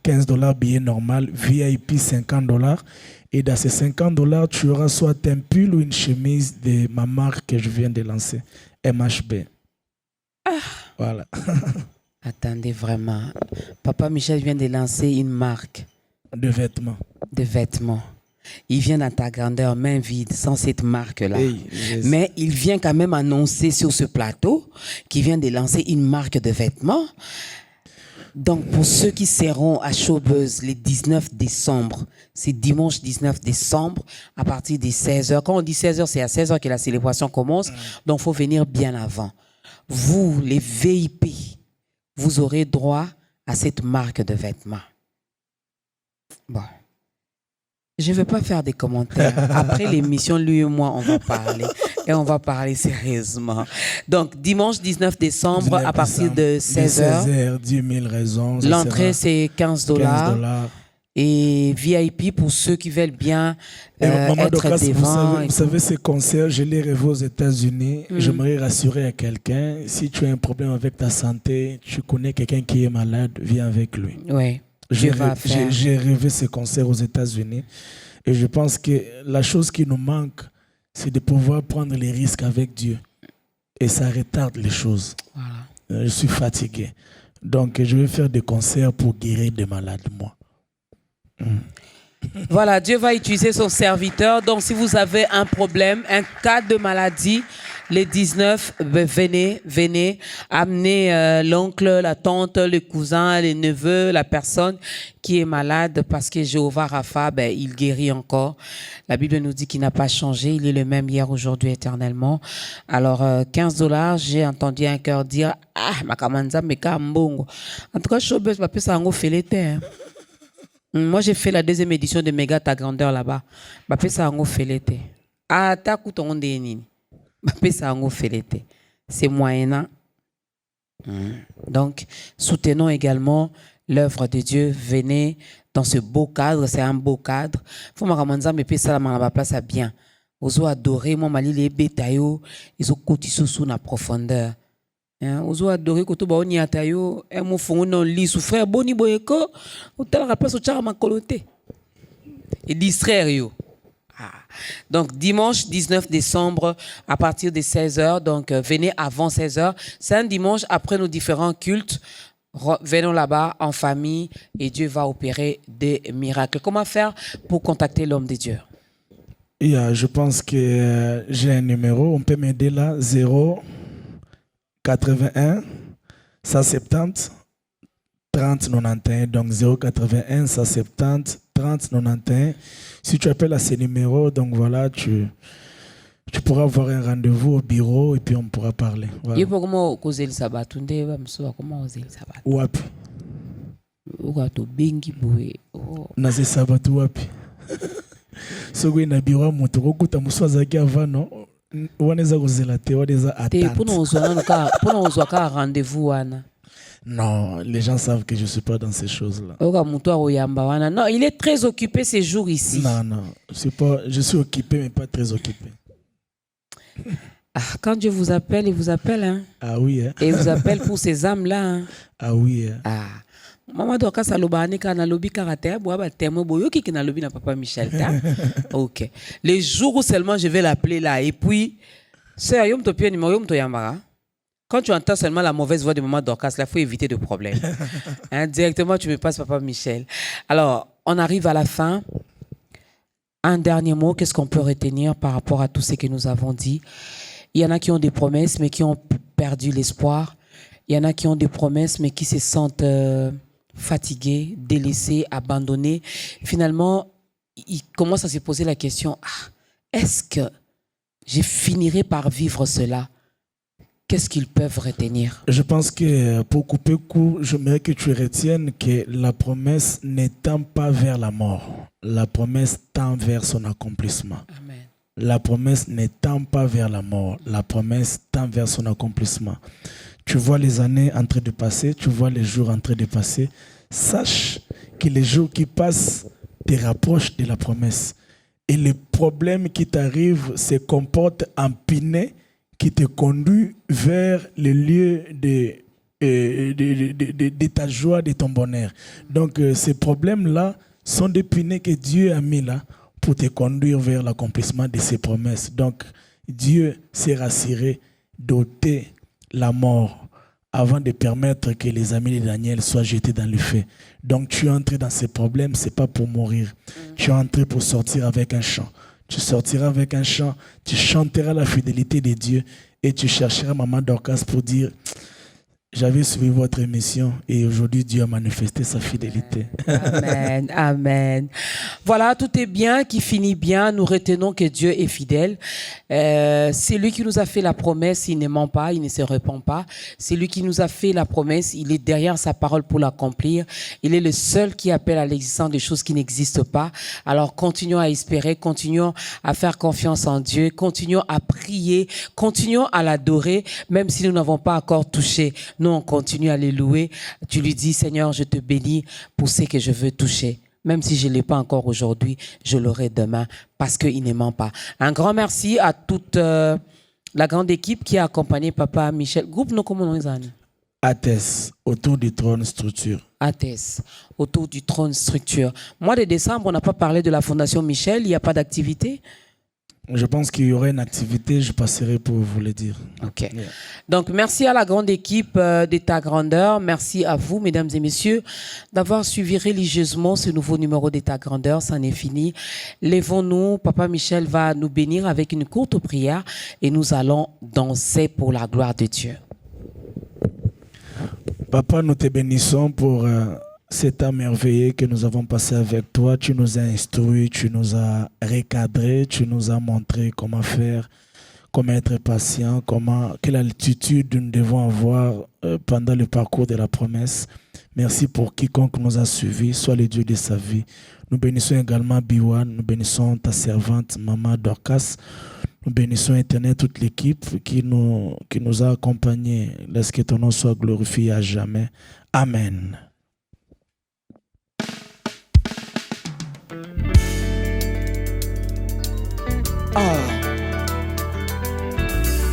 $15 billet normal, VIP $50. Et dans ces $50, tu auras soit un pull ou une chemise de ma marque que je viens de lancer, MHB. Voilà. Attendez vraiment. Papa Michel vient de lancer une marque. De vêtements. De vêtements. Il vient dans ta grandeur, main vide, sans cette marque-là. Hey, mais il vient quand même annoncer sur ce plateau qu'il vient de lancer une marque de vêtements. Donc, pour ceux qui seront à Showbuzz le 19 décembre, c'est dimanche 19 décembre, à partir des 16h. Quand on dit 16h, c'est à 16h que la célébration commence. Donc, il faut venir bien avant. Vous, les VIP, vous aurez droit à cette marque de vêtements. Bon. Je ne vais pas faire des commentaires. Après l'émission, lui et moi, on va parler. Et on va parler sérieusement. Donc, dimanche 19 décembre, à partir de 16h. 16h, 10 000 raisons. L'entrée, c'est $15. Et VIP pour ceux qui veulent bien être Dorcas, devant. Vous savez, ces concerts, je les revu aux États-Unis. J'aimerais rassurer à quelqu'un, si tu as un problème avec ta santé, tu connais quelqu'un qui est malade, viens avec lui. Oui. J'ai rêvé ces concerts aux États-Unis. Et je pense que la chose qui nous manque, c'est de pouvoir prendre les risques avec Dieu. Et ça retarde les choses. Voilà. Je suis fatigué. Donc, je vais faire des concerts pour guérir des malades, moi. Voilà, Dieu va utiliser son serviteur. Donc, si vous avez un problème, un cas de maladie, les 19, venez, amenez l'oncle, la tante, le cousin, les neveux, la personne qui est malade, parce que Jéhovah Rapha, il guérit encore. La Bible nous dit qu'il n'a pas changé, il est le même hier, aujourd'hui, éternellement. Alors, $15, j'ai entendu un cœur dire, ma kamanza meka mbongo. En tout cas, Showbuzz va plus ça en fait l'été. Moi, j'ai fait la deuxième édition de Méga Ta Grandeur là-bas. Je fais ça en félété. Ah, t'as coûté on déni. Je fais ça en félété. C'est moyennant. Donc, soutenons également l'œuvre de Dieu. Venez dans ce beau cadre. C'est un beau cadre. Faut me ramener mais puis ça la place à bien. Vous avez adoré moi mali les bétails. Ils ont cotisé sous la profondeur. Ozo adoré koto ba oni atayo e mo fongo non li souffrir boni boyeko o tel rappel so tchara makoloté et distraire yo. Donc dimanche 19 décembre à partir de 16h, donc venez avant 16h, c'est un dimanche après nos différents cultes. Venons là-bas en famille et Dieu va opérer des miracles. Comment faire pour contacter l'homme de Dieu? Je pense que j'ai un numéro. On peut m'aider là. 081 170 30 91. Donc 081 170 30 91. Si tu appelles à ce numéro, donc voilà, tu pourras avoir un rendez-vous au bureau et puis on pourra parler. Voilà. Wapi? Naze sabatu wapi? Sogo ina bureau moto kokuta muswazaki avano waneza kozela te waneza attendre. Non, les gens savent que je ne suis pas dans ces choses-là. Non, il est très occupé ces jours ici. Non, je suis occupé, mais pas très occupé. Quand Dieu vous appelle, il vous appelle. Hein? Ah oui. Hein? Et il vous appelle pour ces âmes-là. Hein? Ah oui. Hein? Maman doit casser l'obani quand na lobby karaté, boaba témoin boyo qui na lobby na papa Michel. Ok. Les jours où seulement je vais l'appeler là et puis sœur yom to pia numéro yom to yambara. Quand tu entends seulement la mauvaise voix de maman Dorcas, il faut éviter de problème. Hein, directement, tu me passes papa Michel. Alors, on arrive à la fin. Un dernier mot, qu'est-ce qu'on peut retenir par rapport à tout ce que nous avons dit? Il y en a qui ont des promesses, mais qui ont perdu l'espoir. Il y en a qui ont des promesses, mais qui se sentent fatigués, délaissés, abandonnés. Finalement, ils commencent à se poser la question, est-ce que je finirai par vivre cela? Qu'est-ce qu'ils peuvent retenir? Je pense que pour couper court, j'aimerais que tu retiennes que la promesse ne tend pas vers la mort. La promesse tend vers son accomplissement. Amen. La promesse ne tend pas vers la mort. La promesse tend vers son accomplissement. Tu vois les années en train de passer, tu vois les jours en train de passer. Sache que les jours qui passent te rapprochent de la promesse. Et les problèmes qui t'arrivent se comportent en pinay qui te conduit vers le lieu de ta joie, de ton bonheur. Donc, ces problèmes-là sont des pinets que Dieu a mis là pour te conduire vers l'accomplissement de ses promesses. Donc, Dieu s'est rassuré d'ôter la mort avant de permettre que les amis de Daniel soient jetés dans le feu. Donc, tu es entré dans ces problèmes, ce n'est pas pour mourir. Tu es entré pour sortir avec un chant. Tu sortiras avec un chant, tu chanteras la fidélité de Dieu et tu chercheras maman Dorcas pour dire j'avais suivi votre émission et aujourd'hui Dieu a manifesté sa fidélité. Amen, amen. Voilà, tout est bien, qui finit bien. Nous retenons que Dieu est fidèle. C'est lui qui nous a fait la promesse, il ne ment pas, il ne se répand pas. C'est lui qui nous a fait la promesse, il est derrière sa parole pour l'accomplir. Il est le seul qui appelle à l'existence des choses qui n'existent pas. Alors continuons à espérer, continuons à faire confiance en Dieu, continuons à prier, continuons à l'adorer, même si nous n'avons pas encore touché. Nous, on continue à les louer. Tu lui dis, Seigneur, je te bénis pour ce que je veux toucher. Même si je ne l'ai pas encore aujourd'hui, je l'aurai demain parce qu'il ne ment pas. Un grand merci à toute la grande équipe qui a accompagné Papa Michel. Groupe, nous, comment nous allons? Athès, autour du trône structure. Athès, autour du trône structure. Mois de décembre, on n'a pas parlé de la Fondation Michel. Il n'y a pas d'activité? Je pense qu'il y aurait une activité, je passerai pour vous le dire. Ok. Yeah. Donc, merci à la grande équipe d'État Grandeur. Merci à vous, mesdames et messieurs, d'avoir suivi religieusement ce nouveau numéro d'État Grandeur. Ça en est fini. Lèvons-nous. Papa Michel va nous bénir avec une courte prière et nous allons danser pour la gloire de Dieu. Papa, nous te bénissons pour cet temps merveilleux que nous avons passé avec toi. Tu nous as instruits, tu nous as recadrés, tu nous as montré comment faire, comment être patient, quelle attitude nous devons avoir pendant le parcours de la promesse. Merci pour quiconque nous a suivis, soit le Dieu de sa vie. Nous bénissons également Biwan, nous bénissons ta servante, Maman Dorcas. Nous bénissons Internet, toute l'équipe qui nous a accompagnés. Laisse que ton nom soit glorifié à jamais. Amen.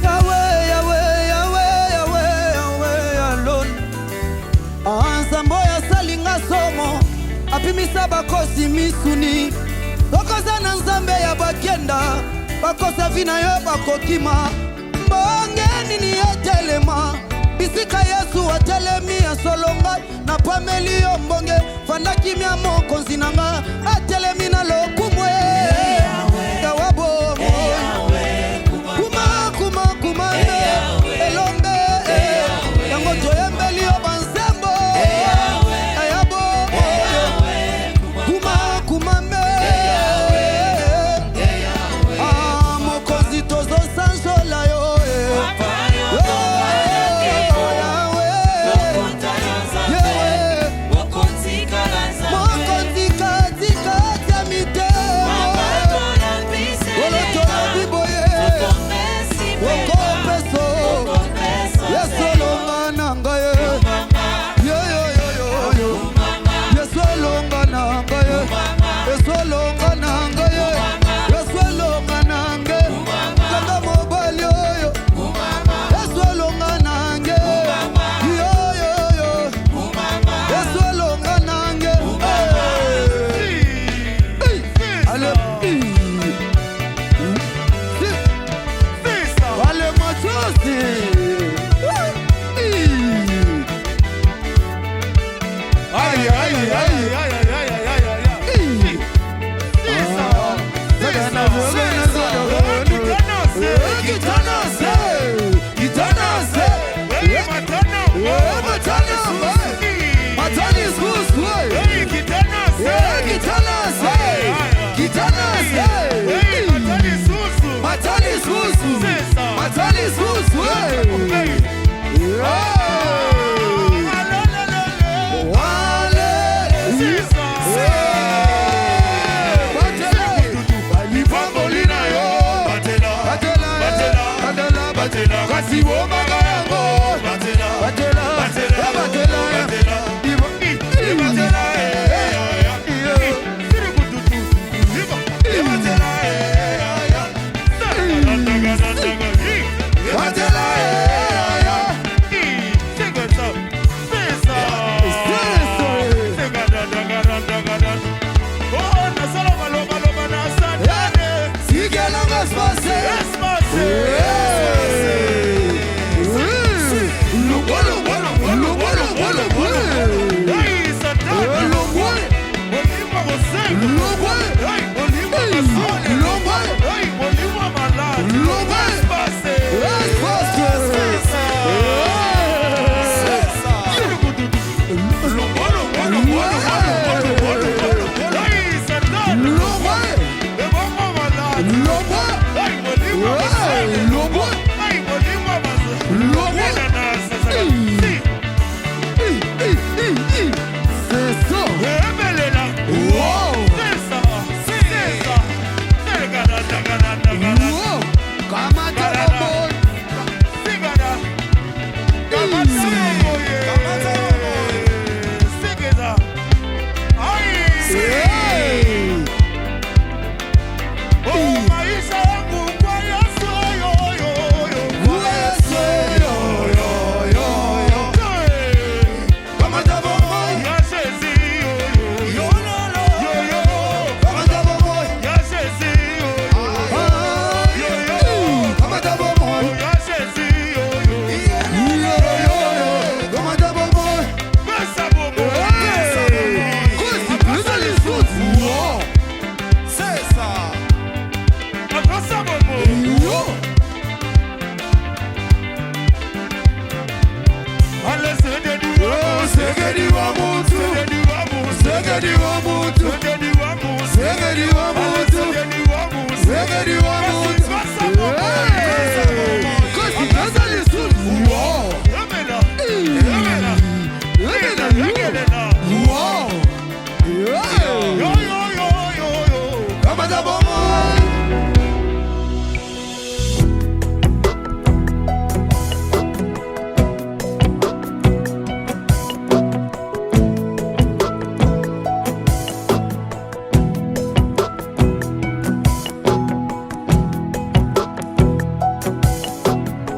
Yahweh, Yahweh, Yahweh, Yahweh, Yahweh, alone. Nzambo ya salinga somo, apimisa bakosi misuni. Tokoza na nzambe ya bakenda, bakosa vina yo bakokima. Bongeni ni etelema, bisika Yesu atelemi solo ngai napameli yo mbonge fanda kimia mokonzi na nga atelemi na lokumu yawa bomo kuma elombe yango toyembeli yo banzembo ya bomo kuma me mokonzi tozosanzola yo